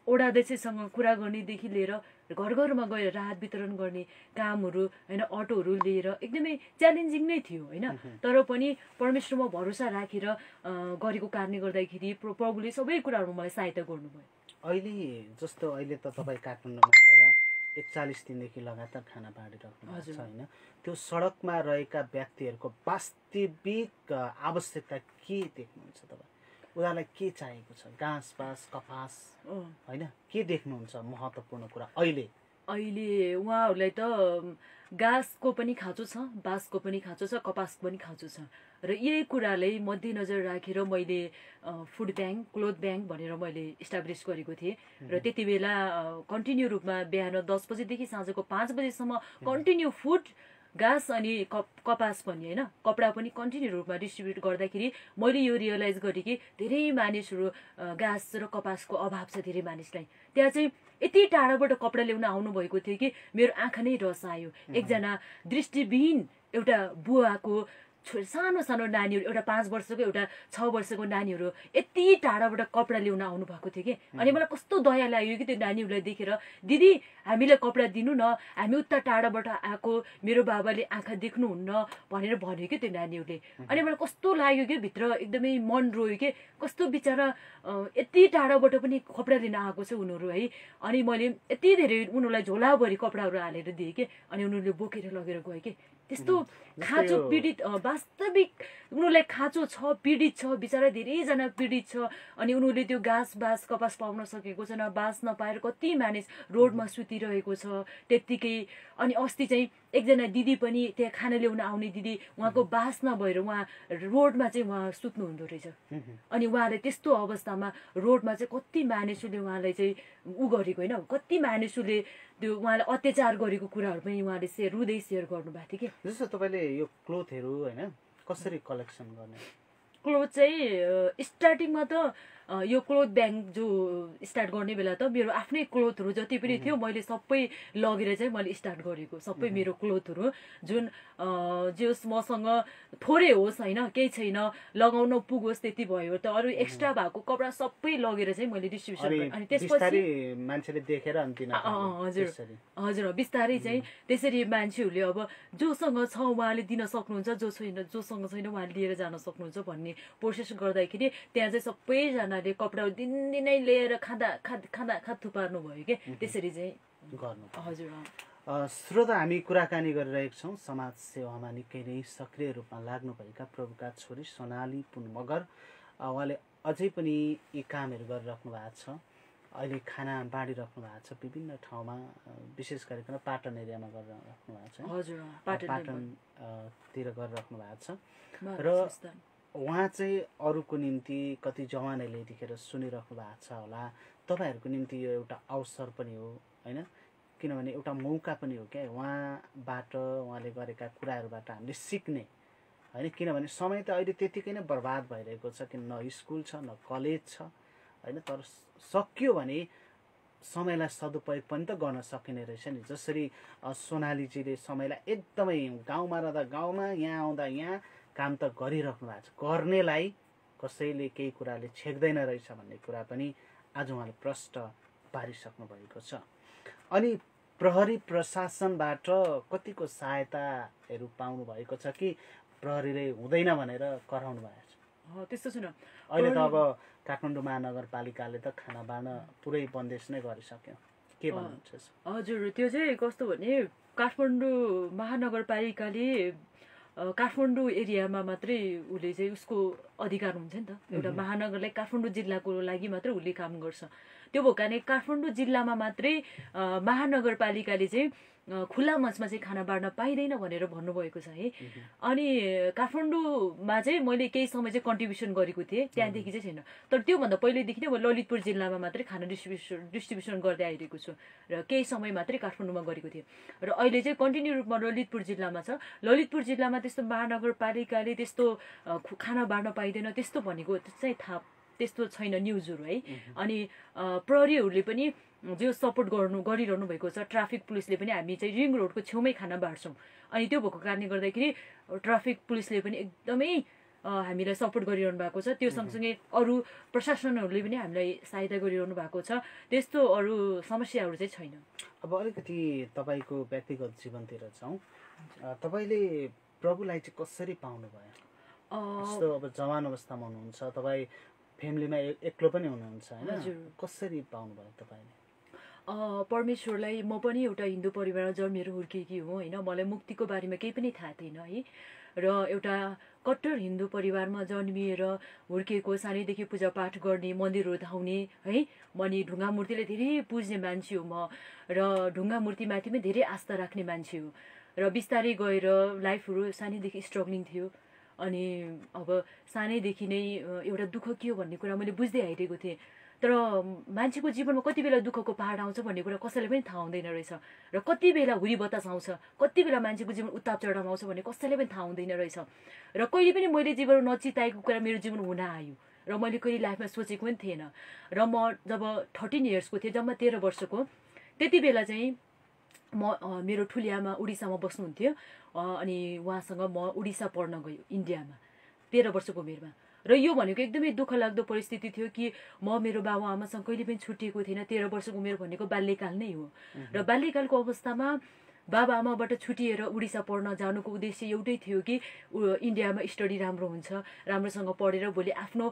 [SPEAKER 2] वडा अध्यक्षसँग कुरा गर्नेदेखि लिएर घरमा गएर राहत वितरण गर्ने कामहरू होइन, अटोहरू लिएर एकदमै च्यालेन्जिङ नै थियो होइन। तर पनि परमेश्वरमा भरोसा राखेर गरेको कारणले गर्दाखेरि प्रभुले सबै कुराहरूमा मलाई सहायता गर्नुभयो।
[SPEAKER 1] अहिले त तपाईँ काठमाडौँमा आएर 41 दिनदेखि लगातार खाना बाँडिराख्नु भएको छ होइन। त्यो सडकमा रहेका व्यक्तिहरूको वास्तविक आवश्यकता के देख्नुहुन्छ तपाईँ? उनीहरूलाई के चाहिएको छ? घाँस बाँस कपास होइन, के देख्नुहुन्छ महत्त्वपूर्ण कुरा अहिले?
[SPEAKER 2] उहाँहरूलाई त घाँसको पनि खाँचो छ, बाँसको पनि खाँचो छ, कपासको पनि खाँचो छ। र यही कुरालाई मध्यनजर राखेर मैले फुड ब्याङ्क, क्लोथ ब्याङ्क भनेर मैले इस्टाब्लिस गरेको थिएँ। र त्यति बेला कन्टिन्यू रूपमा बिहान 10 बजेदेखि साँझको 5 बजेसम्म कन्टिन्यू फुड, घाँस अनि कपास पनि होइन, कपडा पनि कन्टिन्यू रूपमा डिस्ट्रिब्युट गर्दाखेरि मैले यो रियलाइज गरेँ कि धेरै मानिसहरू घाँस र कपासको अभाव छ धेरै मानिसलाई। त्यहाँ चाहिँ यति टाढाबाट कपडा ल्याउन आउनुभएको थियो कि मेरो आँखा नै रस आयो। एकजना दृष्टिविहीन एउटा बुवाको सानो सानो नानीहरू, एउटा 5 वर्षको एउटा 6 वर्षको नानीहरू यति टाढाबाट कपडा ल्याउन आउनु भएको थियो कि। अनि मलाई कस्तो दया लाग्यो कि त्यो नानीहरूलाई देखेर, दिदी हामीलाई कपडा दिनु न, हामी उता टाढाबाट आएको, मेरो बाबाले आँखा देख्नुहुन्न भनेर भन्यो कि त्यो नानीहरूले। अनि मलाई कस्तो लाग्यो कि भित्र एकदमै मन रोयो कि कस्तो बिचरा यति टाढाबाट पनि कपडा लिन आएको छ उनीहरू है। अनि मैले यति धेरै उनीहरूलाई झोलाभरि कपडाहरू हालेर दिएँ कि, अनि उनीहरूले बोकेर लगेर गयो कि। त्यस्तो खाँचो पीडित, वास्तविक उनीहरूलाई खाँचो छ, पीडित छ, बिचरा धेरैजना पीडित छ। अनि उनीहरूले त्यो घाँस बाँस कपास पाउन सकेको छैन, बाँस नपाएर कति मानिस रोडमा सुतिरहेको छ त्यत्तिकै। अनि अस्ति चाहिँ एकजना दिदी पनि त्यहाँ खाना ल्याउन आउने दिदी, उहाँको बास नभएर उहाँ रोडमा चाहिँ उहाँ सुत्नुहुँदो रहेछ। अनि उहाँले त्यस्तो अवस्थामा रोडमा चाहिँ कति मानिसहरूले उहाँलाई चाहिँ उ गरेको होइन, कति मानिसहरूले त्यो उहाँलाई अत्याचार गरेको कुराहरू पनि उहाँले रुँदै सेयर गर्नुभएको थियो कि।
[SPEAKER 1] जस्तो तपाईँले यो क्लोथहरू होइन कसरी कलेक्सन गर्ने?
[SPEAKER 2] क्लोथ चाहिँ स्टार्टिङमा त यो क्लोथ ब्याङ्क जो स्टार्ट गर्ने बेला त मेरो आफ्नै क्लोथहरू जति पनि थियो मैले सबै लगेर चाहिँ मैले स्टार्ट गरेको। सबै मेरो क्लोथहरू जुन जस मसँग थोरै होस् होइन, केही छैन, लगाउन पुगोस् त्यति भयो, त अरू एक्स्ट्रा भएको कपडा सबै लगेर चाहिँ मैले डिस्ट्रिब्युसन गरेँ। अनि त्यसपछि
[SPEAKER 1] मान्छेले देखेर
[SPEAKER 2] हजुर हजुर बिस्तारै चाहिँ त्यसरी मान्छेहरूले अब जोसँग छ उहाँले दिन सक्नुहुन्छ, जोसँग छैन उहाँले लिएर जान सक्नुहुन्छ भन्ने प्रोसेस गर्दाखेरि त्यहाँ चाहिँ सबैजनाले कपडा दिनदिनै लिएर खाँदा थुपार्नु भयो कि। त्यसरी चाहिँ
[SPEAKER 1] गर्नु।
[SPEAKER 2] हजुर।
[SPEAKER 1] श्रोता, हामी कुराकानी गरिरहेका छौँ समाज सेवामा निकै नै सक्रिय रूपमा लाग्नुभएका प्रभुका छोरी सोनाली पुन मगर। उहाँले अझै पनि यी कामहरू गरिराख्नु भएको छ। अहिले खाना बाँडिराख्नु भएको छ विभिन्न ठाउँमा, विशेष गरिकन पाटन एरियामा गरिराख्नु भएको छ।
[SPEAKER 2] हजुर,
[SPEAKER 1] पाटनतिर गरिराख्नु भएको छ। र उहाँ चाहिँ अरूको निम्ति कति जवानहरूले यतिखेर सुनिराख्नु भएको छ होला, तपाईँहरूको निम्ति यो एउटा अवसर पनि हो होइन, किनभने एउटा मौका पनि हो क्या उहाँबाट, उहाँले गरेका कुराहरूबाट हामीले सिक्ने होइन। किनभने समय त अहिले त्यतिकै नै बर्बाद भइरहेको छ, किन न स्कुल छ न कलेज छ होइन। तर सकियो भने समयलाई सदुपयोग पनि त गर्न सकिने रहेछ नि। जसरी सोनालीजीले समयलाई एकदमै गाउँमा रहँदा गाउँमा, यहाँ आउँदा यहाँ काम त गरिराख्नु भएको छ। गर्नेलाई कसैले केही कुराले छेक्दैन रहेछ भन्ने कुरा पनि आज उहाँले प्रष्ट पारिसक्नु भएको छ। अनि प्रहरी प्रशासनबाट कतिको सहायताहरू पाउनु भएको छ कि प्रहरीले हुँदैन भनेर कराउनु भएको छ?
[SPEAKER 2] त्यस्तो छैन।
[SPEAKER 1] अहिले त अब काठमाडौँ महानगरपालिकाले त खाना बाँड्न पुरै बन्देज नै गरिसक्यो, के भन्नुहुन्छ?
[SPEAKER 2] हजुर, त्यो चाहिँ कस्तो भने काठमाडौँ महानगरपालिकाले काठमाडौँ एरियामा मात्रै उसले चाहिँ उसको अधिकार हुन्छ नि त। एउटा महानगरलाई काठमाडौँ जिल्लाको लागि मात्रै उसले काम गर्छ। त्यो भएको कारणले काठमाडौँ जिल्लामा मात्रै महानगरपालिकाले चाहिँ खुल्ला मञ्चमा चाहिँ खाना बाँड्न पाइँदैन भनेर भन्नुभएको छ है। अनि काठमाडौँमा चाहिँ मैले केही समय चाहिँ कन्ट्रिब्युसन गरेको थिएँ, त्यहाँदेखि चाहिँ छैन। तर त्योभन्दा पहिलेदेखि नै म ललितपुर जिल्लामा मात्रै खाना डिस्ट्रिब्युसन गर्दै आइरहेको छु र केही समय मात्रै काठमाडौँमा गरेको थिएँ। र अहिले चाहिँ कन्टिन्यू रूपमा ललितपुर जिल्लामा छ। ललितपुर जिल्लामा त्यस्तो महानगरपालिकाले त्यस्तो खाना बाँड्न पाइँदैन त्यस्तो भनेको चाहिँ थाहा त्यस्तो छैन न्युजहरू है। अनि प्रहरीहरूले पनि जो सपोर्ट गरिरहनु भएको छ, ट्राफिक पुलिसले पनि हामी चाहिँ रिङ रोडको छेउमै खाना बाँड्छौँ। अनि त्यो भएको कारणले गर्दाखेरि ट्राफिक पुलिसले पनि एकदमै हामीलाई सपोर्ट गरिरहनु भएको छ। त्यो सँगसँगै अरू प्रशासनहरूले पनि हामीलाई सहायता गरिरहनु भएको छ। त्यस्तो अरू समस्याहरू चाहिँ छैन।
[SPEAKER 1] अब अलिकति तपाईँको व्यक्तिगत जीवनतिर जाउँ। तपाईँले प्रभुलाई चाहिँ कसरी पाउनुभयो? जस्तो अब जवान अवस्थामा हुनुहुन्छ, तपाईँ फ्यामिलीमा एक्लो पनि हुनुहुन्छ होइन, कसरी पाउनुभयो तपाईँले?
[SPEAKER 2] परमेश्वरलाई म पनि एउटा हिन्दू परिवारमा जन्मेर हुर्केकी हुँ होइन। मलाई मुक्तिको बारेमा केही पनि थाहा थिएन है। र एउटा कट्टर हिन्दू परिवारमा जन्मिएर हुर्किएको, सानैदेखि पूजापाठ गर्ने, मन्दिरहरू धाउने है। अनि ढुङ्गा मूर्तिलाई धेरै पुज्ने मान्छे हो म, र ढुङ्गा मूर्तिमाथि पनि धेरै आस्था राख्ने मान्छे हो। र बिस्तारै गएर लाइफहरू सानैदेखि स्ट्रगलिङ थियो। अनि अब सानैदेखि नै एउटा दुःख के हो भन्ने कुरा मैले बुझ्दै आइरहेको थिएँ। तर मान्छेको जीवनमा कति बेला दुःखको पहाड आउँछ भन्ने कुरा कसैलाई पनि थाहा हुँदैन रहेछ। र कति बेला हुरी बतास आउँछ, कति बेला मान्छेको जीवन उताप चढाव आउँछ भन्ने कसैलाई पनि थाहा हुँदैन रहेछ। र कहिले पनि मैले जीवन नचिताएको कुरा मेरो जीवन हुन आयो र मैले कहिले लाइफमा सोचेको पनि थिएन। र म जब 13 इयर्सको थिएँ, जम्मा 13 वर्षको, त्यति बेला चाहिँ मेरो ठुली आमा उडिसामा बस्नुहुन्थ्यो अनि उहाँसँग म उडिसा पढ्न गयो इन्डियामा 13 वर्षको उमेरमा। र यो भनेको एकदमै दुःख लाग्दो परिस्थिति थियो कि म मेरो बाबु आमासँग कहिले पनि छुटिएको थिएन। 13 वर्षको उमेर भनेको बाल्यकाल नै हो। र बाल्यकालको अवस्थामा बाबा आमाबाट छुटिएर उडिसा पढ्न जानुको उद्देश्य एउटै थियो कि इन्डियामा स्टडी राम्रो हुन्छ, राम्रोसँग पढेर भोलि आफ्नो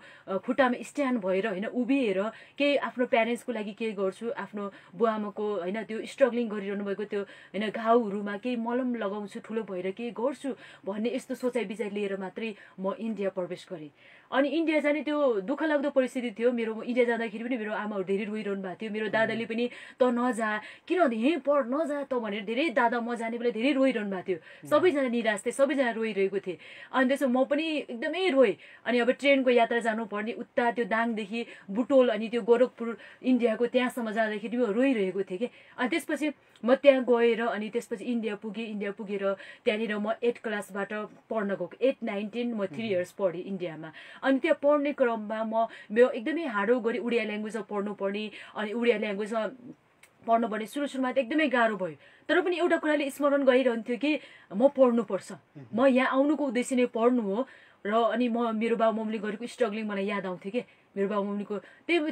[SPEAKER 2] खुट्टामा स्ट्यान्ड भएर होइन उभिएर केही आफ्नो प्यारेन्ट्सको लागि केही गर्छु, आफ्नो बुवा आमाको होइन त्यो स्ट्रगलिङ गरिरहनु भएको त्यो होइन घाउहरूमा केही मलम लगाउँछु, ठुलो भएर केही गर्छु भन्ने यस्तो सोचाइ विचार लिएर मात्रै म इन्डिया प्रवेश गरेँ। अनि इन्डिया जाने त्यो दुःख लाग्दो परिस्थिति थियो मेरो। इन्डिया जाँदाखेरि पनि मेरो आमाहरू धेरै रोइरहनु भएको थियो। मेरो दादाले पनि त नजा, किन यहीँ पढ, नजा त भनेर धेरै दादा म जाने बेला धेरै रोइरहनु भएको थियो। सबैजना निराश थिए, सबैजना रोइरहेको थिए। अनि त्यसो म पनि एकदमै रोएँ। अनि अब ट्रेनको यात्रा जानुपर्ने उता त्यो दाङदेखि बुटोल अनि त्यो गोरखपुर इन्डियाको त्यहाँसम्म जाँदाखेरि म रोइरहेको थिएँ कि। अनि त्यसपछि म त्यहाँ गएर अनि त्यसपछि इन्डिया पुगेँ। इन्डिया पुगेर त्यहाँनिर म 8 क्लासबाट पढ्न गएको। 8, 9, 10 म 3 इयर्स पढेँ इन्डियामा। अनि त्यहाँ पढ्ने क्रममा म एकदमै हार्डो गरी उडिया ल्याङ्ग्वेजमा पढ्नुपर्ने अनि उडिया ल्याङ्ग्वेजमा पढ्नुपर्ने सुरुमा त एकदमै गाह्रो भयो। तर पनि एउटा कुराले स्मरण गरिरहन्थ्यो कि म पढ्नुपर्छ, म यहाँ आउनुको उद्देश्य नै पढ्नु हो। र अनि मेरो बाबु मम्मीले गरेको स्ट्रगलिङ मलाई याद आउँथ्यो कि मेरो बाबु मम्मीको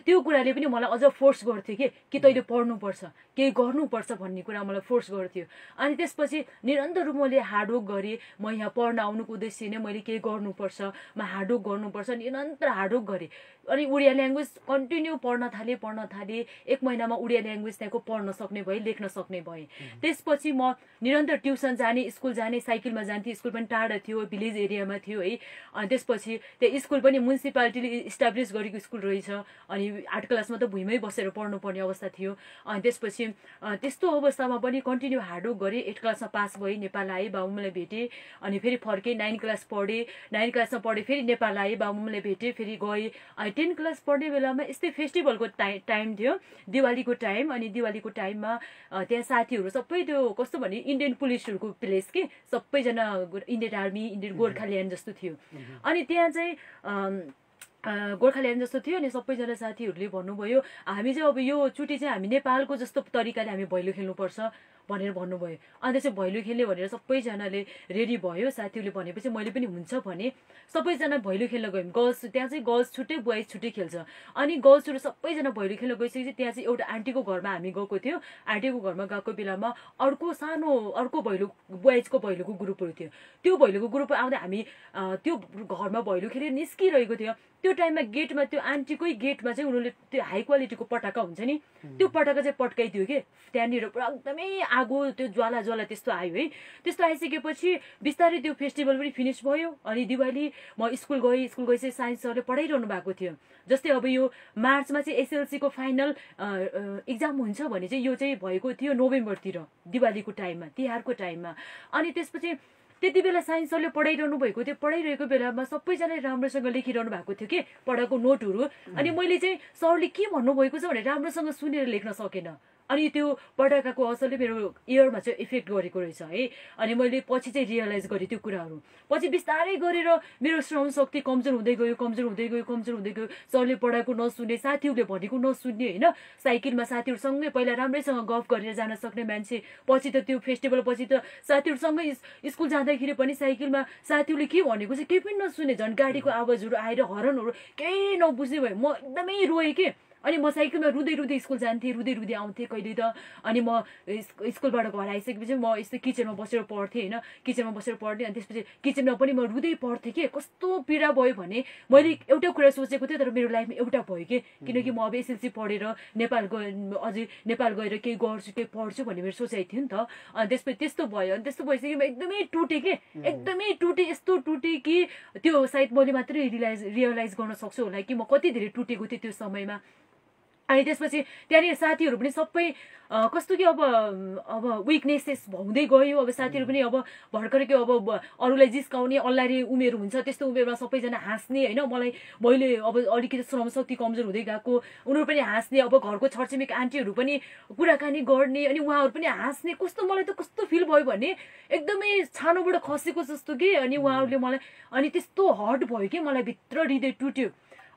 [SPEAKER 2] त्यो कुराले पनि मलाई अझ फोर्स गर्थ्यो कि तैँले पढ्नुपर्छ, केही गर्नुपर्छ भन्ने कुरा मलाई फोर्स गर्थ्यो। अनि त्यसपछि निरन्तर मैले हार्डवर्क गरेँ। म यहाँ पढ्न आउनुको उद्देश्य नै मैले केही गर्नुपर्छ, म हार्डवर्क गर्नुपर्छ, निरन्तर हार्डवर्क गरेँ। अनि उडिया ल्याङ्ग्वेज कन्टिन्यू पढ्न थालेँ। 1 महिनामा उडिया ल्याङ्ग्वेज त्यहाँको पढ्न सक्ने भएँ, लेख्न सक्ने भएँ। त्यसपछि म निरन्तर ट्युसन जाने, स्कुल जाने, साइकलमा जान्थेँ। स्कुल पनि टाढा थियो, भिलेज एरियामा थियो है। अनि त्यसपछि त्यो स्कुल पनि म्युनिसिपालिटीले इस्टाब्लिस गरेको स्कुल रहेछ। अनि 8 क्लासमा त भुइँमै बसेर पढ्नुपर्ने अवस्था थियो। अनि त्यसपछि त्यस्तो अवस्थामा पनि कन्टिन्यू हार्डवर्क गरेँ। 8 क्लासमा पास भएँ, नेपाल आएँ, बाबुआमालाई भेटेँ। अनि फेरि फर्केँ, 9 क्लास पढेँ। 9 क्लासमा पढेँ, फेरि नेपाल आएँ, बाबुआमालाई भेटेँ, फेरि गएँ। अनि 10 क्लास पढ्ने बेलामा यस्तै फेस्टिभलको टाइम थियो, दिवालीको टाइम। अनि दिवालीको टाइममा त्यहाँ साथीहरू सबै त्यो कस्तो भने इन्डियन पुलिसहरूको प्लेस कि सबैजना इन्डियन आर्मी, इन्डियन गोर्खाल्यान्ड जस्तो थियो। अनि त्यहाँ चाहिँ गोर्खाल्यान्ड जस्तो थियो। अनि सबैजना साथीहरूले भन्नुभयो हामी चाहिँ अब यो चुटी चाहिँ हामी नेपालको जस्तो तरिकाले हामी भैलो खेल्नुपर्छ भनेर भन्नुभयो। अनि त्यसपछि भैलो खेल्ने भनेर सबैजनाले रेडी भयो। साथीहरूले भनेपछि मैले पनि हुन्छ भने सबैजना भैलो खेल्न गयौँ। गर्ल्स त्यहाँ चाहिँ गर्ल्स छुट्टै, बोइज छुट्टै खेल्छ। अनि गर्ल्सहरू सबैजना भैलो खेल्न गइसकेपछि त्यहाँ चाहिँ एउटा आन्टीको घरमा हामी गएको थियो। आन्टीको घरमा गएको बेलामा अर्को भैलो, बोइजको भैलोको ग्रुपहरू थियो। त्यो भैलोको ग्रुप आउँदा हामी त्यो घरमा भैलो खेलेर निस्किरहेको थियो। त्यो टाइममा गेटमा त्यो आन्टीकै गेटमा चाहिँ उनीहरूले त्यो हाई क्वालिटीको पटाका हुन्छ नि, त्यो पटाका चाहिँ पट्काइदियो कि। त्यहाँनिर पुरा एकदमै आगो, त्यो ज्वाला त्यस्तो आयो है। त्यस्तो आइसकेपछि बिस्तारै त्यो फेस्टिभल पनि फिनिस भयो। अनि दिवाली म स्कुल गएपछि साइन्स सरले पढाइरहनु भएको थियो। जस्तै अब यो मार्चमा चाहिँ एसएलसीको फाइनल इक्जाम हुन्छ भने चाहिँ यो चाहिँ भएको थियो नोभेम्बरतिर, दिवालीको टाइममा, तिहारको टाइममा। अनि त्यसपछि त्यति बेला साइन्स सरले पढाइरहनु भएको थियो। पढाइरहेको बेलामा सबैजनाले राम्रोसँग लेखिरहनु भएको थियो कि पढाएको नोटहरू। अनि मैले चाहिँ सरले के भन्नुभएको छ भनेर राम्रोसँग सुनेर लेख्न सकेन। अनि त्यो पटाकाको असरले मेरो इयरमा चाहिँ इफेक्ट गरेको रहेछ है। अनि मैले पछि चाहिँ रियलाइज गरेँ त्यो कुराहरू। पछि बिस्तारै गरेर मेरो श्रवण शक्ति कमजोर हुँदै गयो। सरले पढाएको नसुन्ने, साथीहरूले भनेको नसुन्ने होइन। साइकलमा साथीहरूसँगै पहिला राम्रैसँग गफ गरेर जान सक्ने मान्छे, पछि त त्यो फेस्टिभल पछि त साथीहरूसँगै स्कुल जाँदाखेरि पनि साइकलमा साथीहरूले के भनेको चाहिँ केही पनि नसुने, झन् गाडीको आवाजहरू आएर हरनहरू केही नबुझ्ने भयो। म एकदमै रोएँ कि। अनि म साइकलमा रुँदै स्कुल जान्थेँ, रुँदै आउँथेँ कहिले त। अनि म स्कुलबाट घर आइसकेपछि म यस्तो किचनमा बसेर पढ्थेँ होइन, किचनमा बसेर पढ्थेँ। अनि त्यसपछि किचनमा पनि म रुँदै पढ्थेँ कि कस्तो पीडा भयो भने मैले एउटा कुरा सोचेको थिएँ तर मेरो लाइफमा एउटा भयो कि, किनकि म अब एसएलसी पढेर अझै नेपाल गएर केही गर्छु, केही पढ्छु भन्ने मेरो सोचाइ थियो नि त। अनि त्यसपछि त्यस्तो भयो। अनि त्यस्तो भइसक्यो म एकदमै टुटेँ कि, यस्तो टुटेँ कि त्यो सायद मैले मात्रै रियलाइज गर्न सक्छु होला कि म कति धेरै टुटेको थिएँ त्यो समयमा। अनि त्यसपछि त्यहाँनिर साथीहरू पनि सबै कस्तो कि अब विकनेसेस हुँदै गयो। अब साथीहरू पनि अब भर्खर के अब अरूलाई जिस्काउने अल्लारे उमेर हुन्छ, त्यस्तो उमेरमा सबैजना हाँस्ने होइन। मैले अब अलिकति श्रम शक्ति कमजोर हुँदै गएको, उनीहरू पनि हाँस्ने। अब घरको छरछिमेक आन्टीहरू पनि कुराकानी गर्ने अनि उहाँहरू पनि हाँस्ने। मलाई त कस्तो फिल भयो भने एकदमै छानोबाट खसेको जस्तो कि। अनि उहाँहरूले मलाई अनि त्यस्तो हर्ट भयो कि मलाई भित्र हृदय टुट्यो।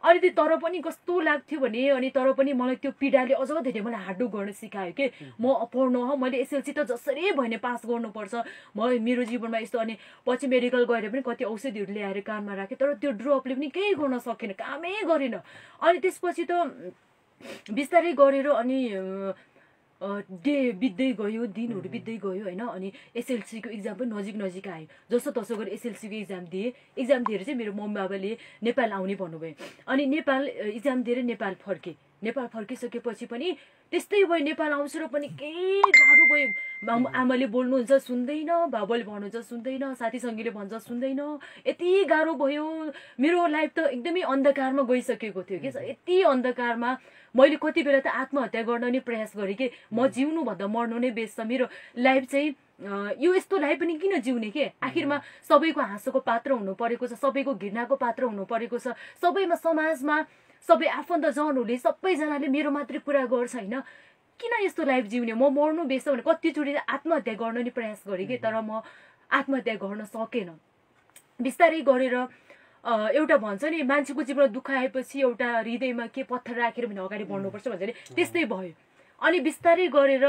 [SPEAKER 2] अनि त्यो तर पनि कस्तो लाग्थ्यो भने अनि तर पनि मलाई त्यो पीडाले अझ धेरै मलाई हार्डवर्क गर्न सिकायो के म पढ्नु मैले एसएलसी त जसरी भने पास गर्नुपर्छ मेरो जीवनमा यस्तो अनि पछि मेडिकल गएर पनि कति औषधिहरू ल्याएर कानमा राखेँ तर त्यो ड्रपले पनि केही गर्न सकेन कामै गरेन अनि त्यसपछि त बिस्तारै गरेर अनि डे बित्दै गयो दिनहरू बित्दै गयो होइन अनि एसएलसीको इक्जाम पनि नजिक आयो जस्तो तसो गरेर एसएलसीको इक्जाम दिएर चाहिँ मेरो मम्मी बाबाले नेपाल आउने भन्नुभयो अनि नेपाल इक्जाम दिएर नेपाल फर्किसकेपछि पनि त्यस्तै भयो नेपाल आउँछु र पनि केही गाह्रो भयो आमाले बोल्नुहुन्छ सुन्दैन बाबाले भन्नुहुन्छ सुन्दैन साथीसँगीले भन्छ सुन्दैन यति गाह्रो भयो मेरो लाइफ त एकदमै अन्धकारमा गइसकेको थियो कि यति अन्धकारमा मैले कति बेला त आत्महत्या गर्न नि प्रयास गरेँ कि म जिउनुभन्दा मर्नु नै बेस छ मेरो लाइफ चाहिँ यो यस्तो लाइफ पनि किन जिउने के आखिरमा सबैको हाँसोको पात्र हुनु परेको छ सबैको घृणाको पात्र हुनु परेको छ सबैमा समाजमा सबै आफन्तजनहरूले सबैजनाले मेरो मात्रै कुरा गर्छ होइन किन यस्तो लाइफ जिउने म मर्नु बेस भने कतिचोटि आत्महत्या गर्न नि प्रयास गरेँ कि तर म आत्महत्या गर्न सकेन बिस्तारै गरेर एउटा भन्छ नि मान्छेको जीवनमा दुःख आएपछि एउटा हृदयमा के पत्थर राखेर भने अगाडि बढ्नुपर्छ भन्छ नि त्यस्तै भयो अनि बिस्तारै गरेर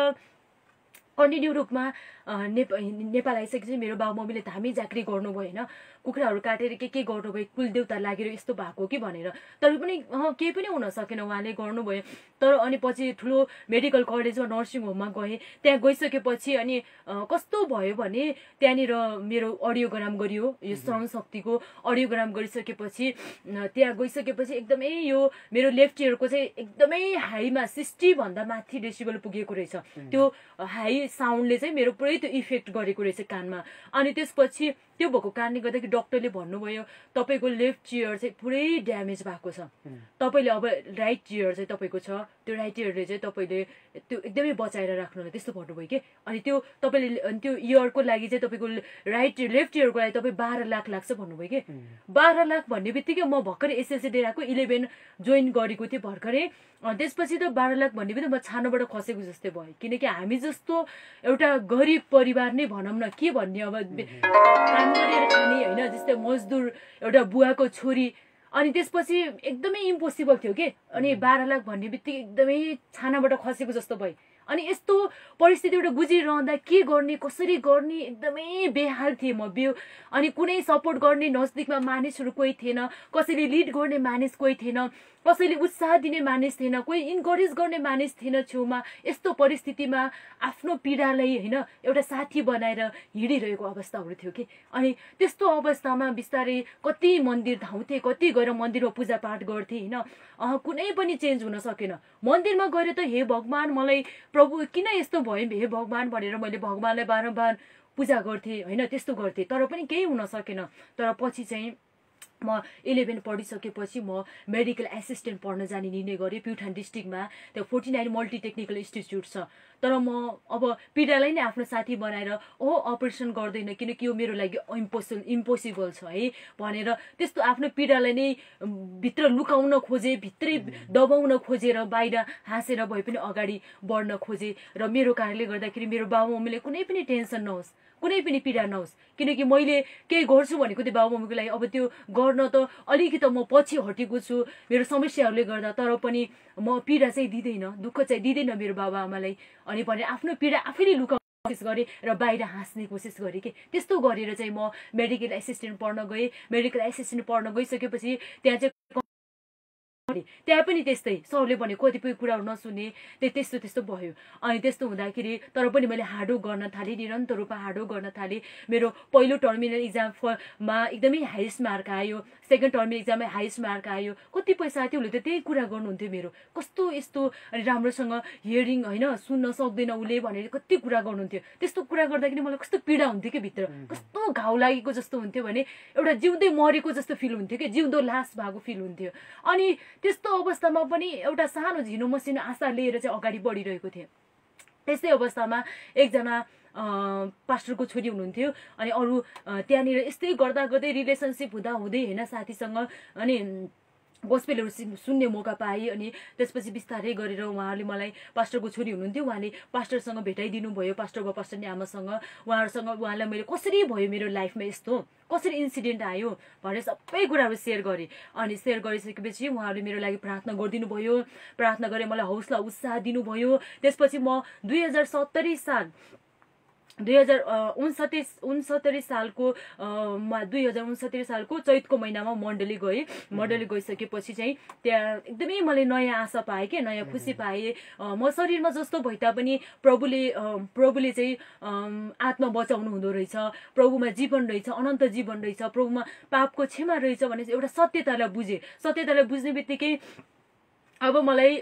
[SPEAKER 2] कन्टिन्यू रूपमा नेपाल आइसकेपछि मेरो बाबु मम्मीले धामी झाँक्री गर्नुभयो होइन कुखुराहरू काटेर के गर्नुभयो कुलदेवता लागेर यस्तो भएको कि भनेर तर पनि केही पनि हुन सकेन उहाँले गर्नुभयो तर अनि पछि ठुलो मेडिकल कलेजमा नर्सिङ होममा गएँ त्यहाँ गइसकेपछि अनि कस्तो भयो भने त्यहाँनिर मेरो अडियोग्राम गरियो यो श्रवण शक्तिको अडियोग्राम गरिसकेपछि त्यहाँ गइसकेपछि एकदमै यो मेरो लेफ्ट इयरको चाहिँ एकदमै हाईमा 60 भन्दा माथि डेसिबल पुगेको रहेछ त्यो हाई साउन्डले चाहिँ मेरो पुरै त्यो इफेक्ट गरेको रहेछ कानमा अनि त्यसपछि त्यो भएको कारणले गर्दाखेरि डाक्टरले भन्नुभयो तपाईँको लेफ्ट इयर चाहिँ पुरै ड्यामेज भएको छ तपाईँले अब राइट इयर चाहिँ तपाईँको छ त्यो राइट इयरले चाहिँ तपाईँले त्यो एकदमै बचाएर राख्नु होला त्यस्तो भन्नुभयो कि अनि त्यो तपाईँले त्यो इयरको लागि चाहिँ तपाईँको लेफ्ट इयरको लागि तपाईँ 12 लाख लाग्छ भन्नुभयो कि 12 लाख भन्ने बित्तिकै म भर्खरै एसएलसी दिएको 11 जोइन गरेको थिएँ भर्खरै त्यसपछि त 12 लाख भन्ने बित्तिकै म छानोबाट खसेको जस्तै भयो किनकि हामी जस्तो एउटा गरिब परिवार नै भनौँ न के भन्ने अब काम गरेर खाने होइन जस्तै मजदुर एउटा बुवाको छोरी अनि त्यसपछि एकदमै इम्पोसिबल थियो के अनि 12 लाख भन्ने बित्तिकै एकदमै छानाबाट खसेको जस्तो भयो अनि यस्तो परिस्थिति एउटा गुजिरहँदा के गर्ने कसरी गर्ने एकदमै बेहाल थिएँ म अनि कुनै सपोर्ट गर्ने नजदिकमा मानिसहरू कोही थिएन कसैले लिड गर्ने मानिस कोही थिएन कसैले उत्साह दिने मानिस थिएन कोही इन्करेज गर्ने मानिस थिएन छेउमा यस्तो परिस्थितिमा आफ्नो पीडालाई होइन एउटा साथी बनाएर हिँडिरहेको अवस्थाहरू थियो कि अनि त्यस्तो अवस्थामा बिस्तारै कति मन्दिर धाउँथे कति गएर मन्दिरमा पूजापाठ गर्थे होइन कुनै पनि चेन्ज हुन सकेन मन्दिरमा गएर त हे भगवान मलाई प्रभु किन यस्तो भयो हे भगवान भनेर मैले भगवानलाई बारम्बार पूजा गर्थेँ होइन त्यस्तो गर्थेँ तर पनि केही हुन सकेन तर पछि चाहिँ म 11 पढिसकेपछि म मेडिकल एसिस्टेन्ट पढ्न जाने निर्णय गरेँ प्युठान डिस्ट्रिक्टमा त्यो 49 मल्टिटेक्निकल इन्स्टिट्युट छ तर म अब पीडालाई नै आफ्नो साथी बनाएर अपरेसन गर्दैन किनकि यो मेरो लागि इम्पोसिबल छ है भनेर त्यस्तो आफ्नो पीडालाई नै भित्र लुकाउन खोजे भित्रै दबाउन खोजेर बाहिर हाँसेर भए पनि अगाडि बढ्न खोजे र मेरो कारणले गर्दाखेरि मेरो बाबु मम्मीले कुनै पनि टेन्सन नहोस् कुनै पनि पीडा नहोस् किनकि मैले केही गर्छु भनेको त्यो बाबु मम्मीको लागि अब त्यो गर्न त अलिकति म पछि हटेको छु मेरो समस्याहरूले गर्दा तर पनि म पीडा चाहिँ दिँदैन दुःख चाहिँ दिँदैन मेरो बाबा आमालाई अनि भने आफ्नो पीडा आफैले लुकाउने कोसिस गरेँ र बाहिर हाँस्ने कोसिस गरेँ कि त्यस्तो गरेर चाहिँ म मेडिकल एसिस्टेन्ट पढ्न गएँ मेडिकल एसिस्टेन्ट पढ्न गइसकेपछि त्यहाँ चाहिँ त्यहाँ पनि त्यस्तै सरले भने कतिपय कुराहरू नसुने त्यस्तो भयो अनि त्यस्तो हुँदाखेरि तर पनि मैले हार्डवर्क गर्न थालेँ निरन्तर रूपमा हार्डवर्क गर्न थालेँ मेरो पहिलो टर्मिनल इक्जाममा एकदमै हाइएस्ट मार्क आयो सेकेन्ड टर्मिनल इक्जाममा हाइएस्ट मार्क आयो कतिपय साथीहरूले त त्यही कुरा गर्नुहुन्थ्यो मेरो कस्तो यस्तो अनि राम्रोसँग हियरिङ होइन सुन्न सक्दैन उसले भनेर कति कुरा गर्नुहुन्थ्यो त्यस्तो कुरा गर्दाखेरि मलाई कस्तो पीडा हुन्थ्यो कि भित्र कस्तो घाउ लागेको जस्तो हुन्थ्यो भने एउटा जिउँदै मरेको जस्तो फिल हुन्थ्यो कि जिउँदो लास भएको फिल हुन्थ्यो अनि त्यस्तो अवस्थामा पनि एउटा सानो झिनो मसिनो आशा लिएर चाहिँ अगाडि बढिरहेको थिएँ त्यस्तै अवस्थामा एकजना पास्टरको छोरी हुनुहुन्थ्यो अनि अरू त्यहाँनिर यस्तै गर्दा गर्दै रिलेसनसिप हुँदै होइन साथीसँग अनि गोस्पेलहरू सुन्ने मौका पाएँ। अनि त्यसपछि बिस्तारै गरेर उहाँहरूले मलाई पास्टरको छोरी हुनुहुन्थ्यो, उहाँले पास्टरसँग भेटाइदिनु भयो, पास्टर वा पास्टरनी आमासँग। उहाँलाई मैले कसरी भयो मेरो लाइफमा यस्तो, कसरी इन्सिडेन्ट आयो भनेर सबै कुराहरू सेयर गरेँ। अनि सेयर गरिसकेपछि उहाँहरूले मेरो लागि प्रार्थना गरिदिनु भयो, प्रार्थना गरेर मलाई हौसला उत्साह दिनुभयो। त्यसपछि म 2069 सालको 2069 सालको चैतको महिनामा मण्डली गएँ। मण्डली गइसकेपछि चाहिँ त्यहाँ एकदमै मैले नयाँ आशा पाएँ कि नयाँ खुसी पाएँ। म शरीरमा जस्तो भए तापनि प्रभुले चाहिँ आत्मा बचाउनु हुँदो रहेछ, प्रभुमा जीवन रहेछ, अनन्त जीवन रहेछ, प्रभुमा पापको क्षमा रहेछ भन्ने एउटा सत्यतालाई बुझेँ। सत्यतालाई बुझ्ने बित्तिकै अब मलाई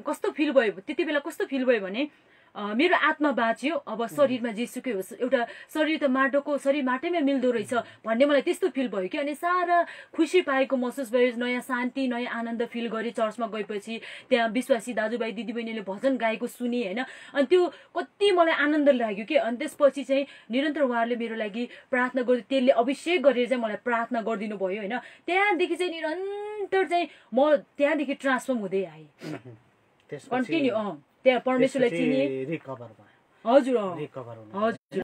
[SPEAKER 2] कस्तो फिल भयो, त्यति बेला कस्तो फिल भयो भने मेरो आत्मा बाँच्यो, अब शरीरमा जेसुकै होस्, एउटा शरीर त शरीर माटैमा मिल्दो रहेछ भन्ने मलाई त्यस्तो फिल भयो कि। अनि सारा खुसी पाएको महसुस भयो, नयाँ शान्ति, नयाँ आनन्द फिल गरेँ। चर्चमा गएपछि त्यहाँ विश्वासी दाजुभाइ दिदीबहिनीले भजन गाएको सुने होइन। अनि त्यो कति मलाई आनन्द लाग्यो कि। अनि त्यसपछि चाहिँ निरन्तर उहाँहरूले मेरो लागि प्रार्थना गर्दै तेलले अभिषेक गरेर चाहिँ मलाई प्रार्थना गरिदिनु भयो होइन। त्यहाँदेखि चाहिँ निरन्तर चाहिँ म त्यहाँदेखि ट्रान्सफर्म हुँदै आएँ, कन्टिन्यू। त्यहाँ परमेश्वरलाई चिने,
[SPEAKER 1] रिकभर भयो।
[SPEAKER 2] हजुर
[SPEAKER 1] रिकभर हुनु
[SPEAKER 2] हजुर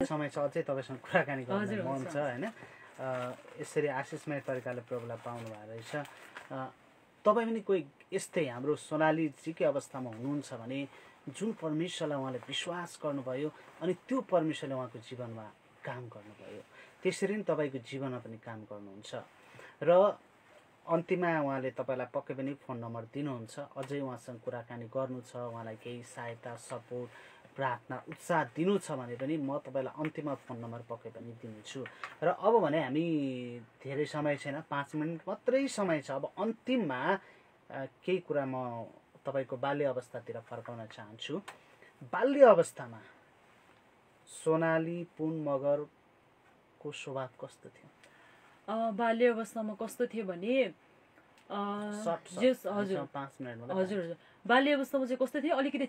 [SPEAKER 1] समय छ, अझै तपाईँसँग कुराकानी गर्न मन छ होइन। यसरी आशिषमय तरिकाले प्रभुलाई पाउनु भएको रहेछ। तपाईँ पनि कोही यस्तै हाम्रो सोनालीजीकै अवस्थामा हुनुहुन्छ भने जुन परमेश्वरलाई उहाँले विश्वास गर्नुभयो अनि त्यो परमेश्वरले उहाँको जीवनमा काम गर्नुभयो, त्यसरी नै तपाईँको जीवनमा पनि काम गर्नुहुन्छ। र अन्तिममा उहाँले तपाईँलाई पक्कै पनि फोन नम्बर दिनुहुन्छ, अझै उहाँसँग कुराकानी गर्नु छ, उहाँलाई केही सहायता, सपोर्ट, प्रार्थना, उत्साह दिनु छ भने पनि म तपाईँलाई अन्तिममा फोन नम्बर पक्कै पनि दिनेछु। र अब भने हामी धेरै समय छैन, 5 मिनट मात्रै समय छ। अब अन्तिममा केही कुरा म तपाईँको बाल्य अवस्थातिर फर्काउन चाहन्छु। बाल्य अवस्थामा सोनाली पुन मगरको स्वभाव कस्तो थियो?
[SPEAKER 2] बाल्य अवस्थामा कस्तो थियो भने हजुर बाल्य अवस्थामा चाहिँ कस्तो थियो, अलिकति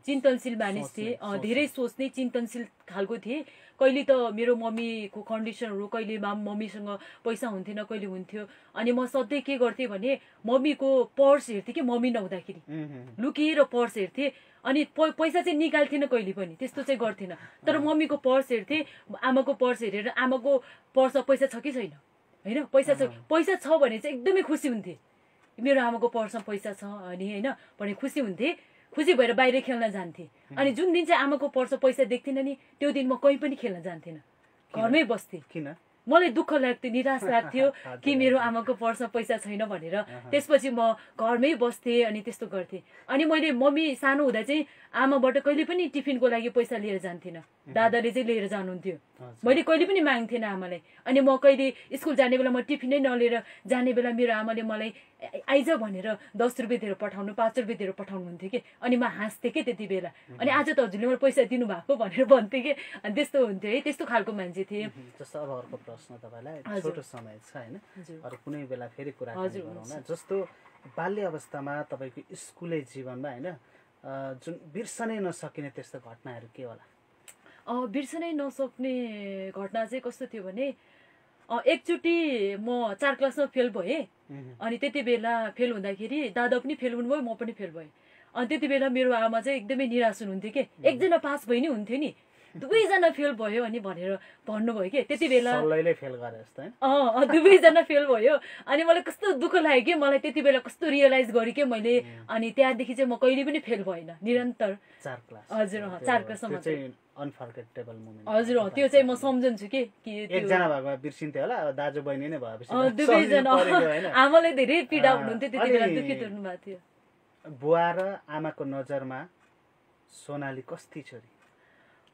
[SPEAKER 2] चिन्तनशील मानिस थिए, धेरै सोच्ने चिन्तनशील खालको थिए। कहिले त मेरो मम्मीको कन्डिसनहरू, कहिले मम्मीसँग पैसा हुन्थेन, कहिले हुन्थ्यो। अनि म सधैँ के गर्थेँ भने मम्मीको पर्स हेर्थेँ कि, मम्मी नहुँदाखेरि लुकिएर पर्स हेर्थेँ। अनि पैसा चाहिँ निकाल्थिनँ कहिले पनि, त्यस्तो चाहिँ गर्थिनँ। तर मम्मीको पर्स हेर्थेँ, आमाको पर्स हेरेर आमाको पर्समा पैसा छ कि छैन होइन, पैसा छ भने चाहिँ एकदमै खुसी हुन्थेँ, मेरो आमाको पर्समा पैसा छ अनि होइन भने खुसी हुन्थेँ। खुसी भएर बाहिर खेल्न जान्थेँ। अनि जुन दिन चाहिँ आमाको पर्समा पैसा देख्थिनँ नि, त्यो दिन म कहीँ पनि खेल्न जान्थिनँ, घरमै बस्थेँ।
[SPEAKER 1] किन?
[SPEAKER 2] मलाई दुःख लाग्थ्यो, निराश लाग्थ्यो कि मेरो आमाको पर्समा पैसा छैन भनेर। त्यसपछि म घरमै बस्थेँ अनि त्यस्तो गर्थेँ। अनि मैले मम्मी सानो हुँदा चाहिँ आमाबाट कहिले पनि टिफिनको लागि पैसा लिएर जान्थिनँ, दादाले चाहिँ लिएर जानुहुन्थ्यो। मैले कहिले पनि माग्थेन आमालाई। अनि म कहिले स्कुल जाने बेला म टिफिनै नलिएर जाने बेला मेरो आमाले मलाई आइज भनेर 10 रुपियाँ दिएर पठाउनु, 5 रुपियाँ दिएर पठाउनुहुन्थ्यो कि। अनि म हाँस्थेँ कि त्यति बेला। अनि आज त हजुरले मलाई पैसा दिनुभएको भनेर भन्थेँ कि। अनि त्यस्तो हुन्थ्यो है, त्यस्तो खालको मान्छे थिएँ।
[SPEAKER 1] जस्तो अब अर्को प्रश्न तपाईँलाई, छोटो समय छ होइन, अरू कुनै बेला फेरि कुराकानी गरौँला। जस्तो बाल्य अवस्थामा तपाईँको स्कुले जीवनमा होइन जुन बिर्सनै नसकिने त्यस्तो घटनाहरू के होला?
[SPEAKER 2] बिर्सनै नसक्ने घटना चाहिँ कस्तो थियो भने एकचोटि म 4 क्लासमा फेल भएँ। अनि त्यति बेला फेल हुँदाखेरि दादा पनि फेल हुनुभयो, म पनि फेल भएँ। अनि त्यति बेला मेरो आमा चाहिँ एकदमै निराश हुनुहुन्थ्यो कि, एकजना पास भइ नै हुन्थ्यो नि, दुवैजना फेल भयो अनि भनेर भन्नुभयो कि। त्यति बेला दुवैजना फेल भयो। अनि मलाई कस्तो दुःख लाग्यो कि, मलाई त्यति बेला कस्तो रियलाइज गरेँ कि मैले। अनि त्यहाँदेखि चाहिँ म कहिले पनि फेल भएन, निरन्तर
[SPEAKER 1] 4 क्लास।
[SPEAKER 2] हजुर 4 क्लाससम्म
[SPEAKER 1] अनफर्गेटेबल मोमेन्ट।
[SPEAKER 2] हजुर त्यो चाहिँ म सम्झन्छु कि
[SPEAKER 1] एकजना भएको बिर्सिन्थ्यो होला, दाजु बहिनी नै भएपछि
[SPEAKER 2] दुवैजना। आमालाई धेरै पीडा हुनुहुन्थ्यो, त्यति बेला दुखित हुनुभएको थियो।
[SPEAKER 1] बुवा र आमाको नजरमा सोनाली कस्ती छोरी?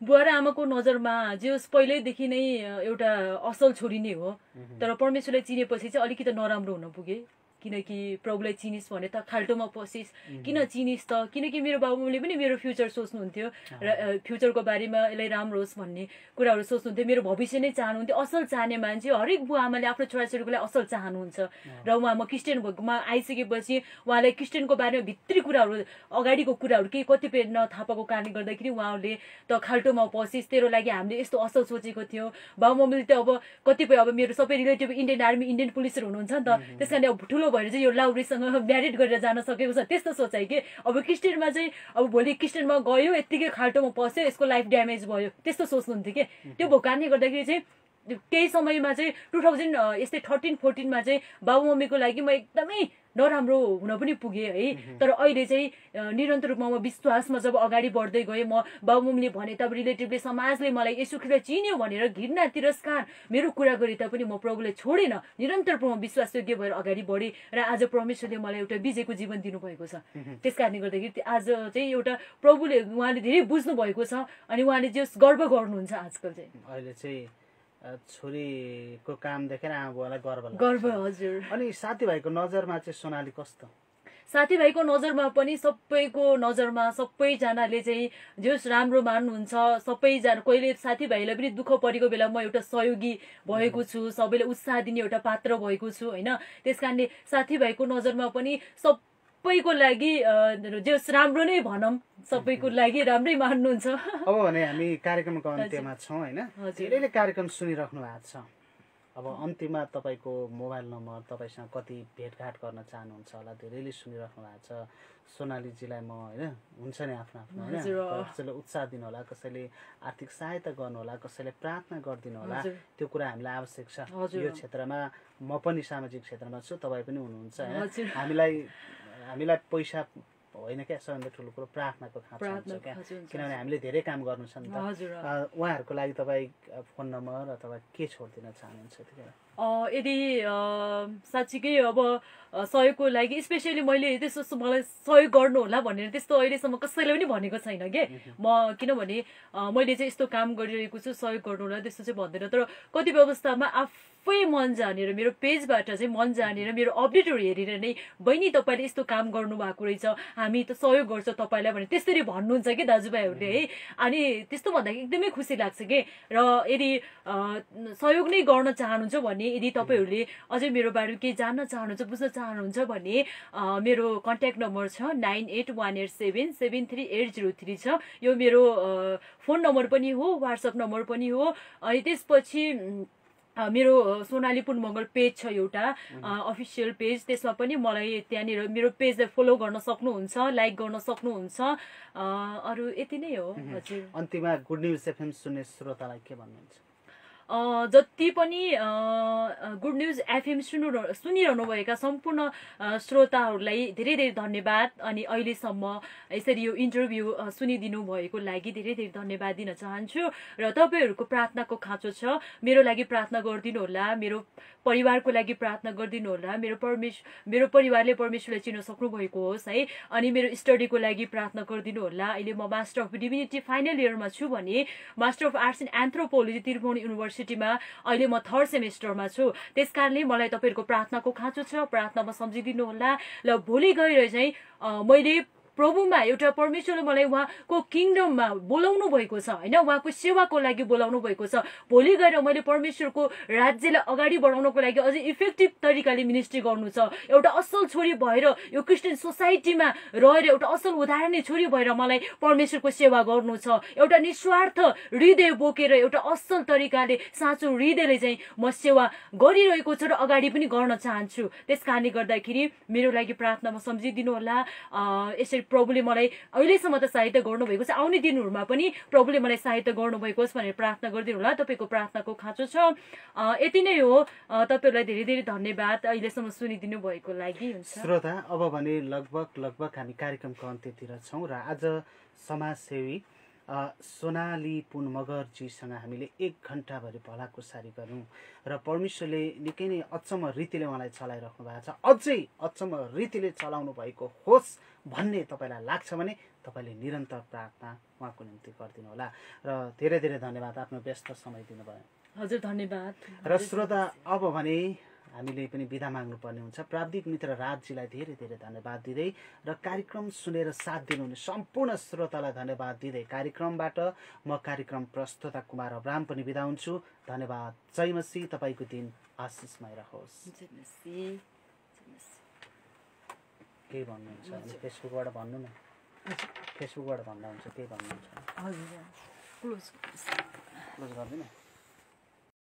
[SPEAKER 2] बुवा र आमाको नजरमा जे होस् पहिल्यैदेखि नै एउटा असल छोरी नै हो। तर परमेश्वरलाई चिनेपछि चाहिँ अलिकति नराम्रो हुन पुगे। किनकि प्रभुलाई चिनिस् भने त खाल्टोमा पसिस्, किन चिनिस् त? किनकि मेरो बाबुले पनि मेरो फ्युचर सोच्नुहुन्थ्यो र फ्युचरको बारेमा यसलाई राम्रो होस् भन्ने कुराहरू सोच्नुहुन्थ्यो। मेरो भविष्य नै चाहनुहुन्थ्यो। असल चाहने मान्छे हरेक बुवा आमाले आफ्नो छोराछोरीको लागि असल चाहनुहुन्छ। र उहाँ म क्रिस्चियन भएकोमा आइसकेपछि उहाँलाई क्रिस्चियनको बारेमा भित्री कुराहरू, अगाडिको कुराहरू केही कतिपय नथाहा पाएको कारणले गर्दाखेरि उहाँहरूले त खाल्टोमा पसिस्, तेरो लागि हामीले यस्तो असल सोचेको थियो। बाबुमम्मीले त अब कतिपय अब मेरो सबै रिलेटिभ इन्डियन आर्मी, इन्डियन पुलिसहरू हुनुहुन्छ नि त, त्यस कारण अब ठुलो भएर चाहिँ यो लाउरीसँग म्यारिड गरेर जान सकेको छ, त्यस्तो सोचाइ के। अब क्रिस्चियनमा चाहिँ अब भोलि क्रिस्चियनमा गयो, यत्तिकै खाल्टोमा पस्यो, यसको लाइफ ड्यामेज भयो, त्यस्तो सोच्नुहुन्थ्यो कि। त्यो भएको कारणले गर्दाखेरि चाहिँ केही समयमा चाहिँ 2013-14मा चाहिँ बाबुमम्मीको लागि म एकदमै नराम्रो हुन पनि पुगेँ है। तर अहिले चाहिँ निरन्तर रूपमा म विश्वासमा जब अगाडि बढ्दै गएँ, म बाबुमम्मीले भने त रिलेटिभले, समाजले मलाई येशू ख्रीष्टलाई चिन्यो भनेर घृणा तिरस्कार मेरो कुरा गरे तापनि म प्रभुलाई छोडेन, निरन्तर रूपमा विश्वासयोग्य भएर अगाडि बढेँ र आज परमेश्वरले मलाई एउटा विजयको जीवन दिनुभएको छ। त्यस कारणले गर्दाखेरि आज चाहिँ एउटा प्रभुले उहाँले धेरै बुझ्नु भएको छ अनि उहाँले जस गर्व गर्नुहुन्छ आजकल चाहिँ।
[SPEAKER 1] अहिले चाहिँ छोरीको काम देखेर आमा बुवालाई गर्व लाग्छ।
[SPEAKER 2] गर्व, हजुर।
[SPEAKER 1] अनि साथीभाइको नजरमा चाहिँ सोनाली कस्तो?
[SPEAKER 2] साथीभाइको नजरमा पनि सबैको नजरमा सबैजनाले चाहिँ जस राम्रो मान्नुहुन्छ। सबैजना, कहिले साथीभाइलाई पनि दुःख परेको बेला म एउटा सहयोगी भएको छु, सबैले उत्साह दिने एउटा पात्र भएको छु होइन। त्यस कारणले साथीभाइको नजरमा पनि सबैको लागि जस राम्रो नै भनौँ, सबैको लागि राम्रै मान्नुहुन्छ।
[SPEAKER 1] अब भने हामी कार्यक्रमको अन्त्यमा छौँ होइन। धेरैले कार्यक्रम सुनिराख्नु भएको छ। अब अन्त्यमा तपाईँको मोबाइल नम्बर, तपाईँसँग कति भेटघाट गर्न चाहनुहुन्छ होला, धेरैले सुनिराख्नु भएको छ। सोनालीजीलाई म होइन, हुन्छ नि आफ्नो आफ्नो होइन, कसैले उत्साह दिनु होला, कसैले आर्थिक सहायता गर्नु होला, कसैले प्रार्थना गरिदिनु होला, त्यो कुरा हामीलाई आवश्यक छ। यो क्षेत्रमा म पनि सामाजिक क्षेत्रमा छु, तपाईँ पनि हुनुहुन्छ होइन। हामीलाई पैसा होइन क्या, सबैभन्दा ठुलो कुरो प्रार्थनाको खाँचो हुन्छ क्या, किनभने हामीले धेरै काम गर्नु छ नि त। उहाँहरूको लागि तपाईँ फोन नम्बर अथवा के छोडिदिन चाहनुहुन्छ त्यतिखेर?
[SPEAKER 2] यदि साँच्चीकै अब सहयोगको लागि स्पेसली मैले त्यस्तो मलाई सहयोग गर्नु होला भनेर त्यस्तो अहिलेसम्म कसैले पनि भनेको छैन के। म किनभने मैले चाहिँ यस्तो काम गरिरहेको छु, सहयोग गर्नु होला त्यस्तो चाहिँ भन्दैन। तर कतिपय अवस्थामा आफै मन जानेर, मेरो पेजबाट चाहिँ मन जानेर, मेरो अपडेटहरू हेरेर नै बहिनी तपाईँले यस्तो काम गर्नुभएको रहेछ, हामी त सहयोग गर्छ तपाईँलाई भने त्यसरी भन्नुहुन्छ कि दाजुभाइहरूले है। अनि त्यस्तो भन्दाखेरि एकदमै खुसी लाग्छ कि। र यदि सहयोग नै गर्न चाहनुहुन्छ भने, यदि तपाईँहरूले अझै मेरो बारेमा केही जान्न चाहनुहुन्छ, बुझ्न चाहनुहुन्छ भने मेरो कन्ट्याक्ट नम्बर छ 9818773803 छ। यो मेरो फोन नम्बर पनि हो, वाट्सएप नम्बर पनि हो। अनि त्यसपछि मेरो सोनाली पुन मगर पेज छ एउटा अफिसियल पेज, त्यसमा पनि मलाई त्यहाँनिर मेरो पेजलाई फलो गर्न सक्नुहुन्छ, लाइक गर्न सक्नुहुन्छ। अरू यति नै हो। हजुर,
[SPEAKER 1] अन्तिममा गुड न्युज एफएम सुन्ने श्रोतालाई के भन्नुहुन्छ?
[SPEAKER 2] जति पनि गुड न्युज एफएम सुनिरहनुभएका सम्पूर्ण श्रोताहरूलाई धेरै धेरै धन्यवाद। अनि अहिलेसम्म यसरी यो इन्टरभ्यू सुनिदिनु भएको लागि धेरै धेरै धन्यवाद दिन चाहन्छु। र तपाईँहरूको प्रार्थनाको खाँचो छ, मेरो लागि प्रार्थना गरिदिनु होला, मेरो परिवारको लागि प्रार्थना गरिदिनु होला। मेरो परिवारले परमेश्वरलाई चिन्न सक्नु भएको होस् है। अनि मेरो स्टडीको लागि प्रार्थना गरिदिनु होला। अहिले म मास्टर अफ डिभिनिटी फाइनल इयरमा छु भने master of arts in anthropology Tribhuvan युनिभर्सिटीमा अहिले म 3rd सेमेस्टरमा छु। त्यस कारणले मलाई तपाईँहरूको प्रार्थनाको खाँचो छ, प्रार्थनामा सम्झिदिनु होला। ल भोलि गएर चाहिँ मैले प्रभुमा एउटा परमेश्वरले मलाई उहाँको किङडममा बोलाउनु भएको छ होइन, उहाँको सेवाको लागि बोलाउनु भएको छ। भोलि गएर मैले परमेश्वरको राज्यलाई अगाडि बढाउनको लागि अझै इफेक्टिभ तरिकाले मिनिस्ट्री गर्नु छ। एउटा असल छोरी भएर यो क्रिस्चियन सोसाइटीमा रहेर एउटा असल उदाहरणीय छोरी भएर मलाई परमेश्वरको सेवा गर्नु छ। एउटा निस्वार्थ हृदय बोकेर एउटा असल तरिकाले साँचो हृदयले चाहिँ म सेवा गरिरहेको छु र अगाडि पनि गर्न चाहन्छु। त्यस कारणले गर्दाखेरि मेरो लागि प्रार्थनामा सम्झिदिनु होला। यसरी प्रभुले मलाई अहिलेसम्म त सहायता गर्नुभएको छ, आउने दिनहरूमा पनि प्रभुले मलाई सहायता गर्नुभएको होस् भनेर प्रार्थना गरिदिनु होला। तपाईँको प्रार्थनाको खाँचो छ। यति नै हो। तपाईँहरूलाई धेरै धेरै धन्यवाद अहिलेसम्म सुनिदिनु भएको लागि।
[SPEAKER 1] श्रोता, अब भने लगभग हामी कार्यक्रमको अन्त्यतिर छौँ र आज समाजसेवी सोनाली पुन मगरजीसँग हामीले 1 घण्टाभरि भलाकुसारी गऱ्यौँ र परमेश्वरले निकै नै अचम्म रीतिले उहाँलाई चलाइराख्नु भएको छ, अझै अचम्म रीतिले चलाउनु भएको होस् भन्ने तपाईँलाई लाग्छ भने तपाईँले निरन्तर प्रार्थना उहाँको निम्ति गरिदिनु होला। र धेरै धेरै धन्यवाद आफ्नो व्यस्त समय दिनुभयो।
[SPEAKER 2] हजुर, धन्यवाद।
[SPEAKER 1] र श्रोता, अब भने हामीले पनि बिदा माग्नुपर्ने हुन्छ। प्राविधिक मित्र राजजीलाई धेरै धेरै धन्यवाद दिँदै र कार्यक्रम सुनेर साथ दिनुहुने सम्पूर्ण श्रोतालाई धन्यवाद दिँदै कार्यक्रमबाट म कार्यक्रम प्रस्तुता कुमार अब्राम पनि बिदा हुन्छु। धन्यवाद। जय मसी। तपाईँको दिन आशिषमय रहोस्। केही भन्नुहुन्छ भने फेसबुकबाट भन्नु न। फेसबुकबाट भन्दा हुन्छ केही भन्नुहुन्छ?
[SPEAKER 2] हजुर क्लोज
[SPEAKER 1] क्लोज गर्दिनँ।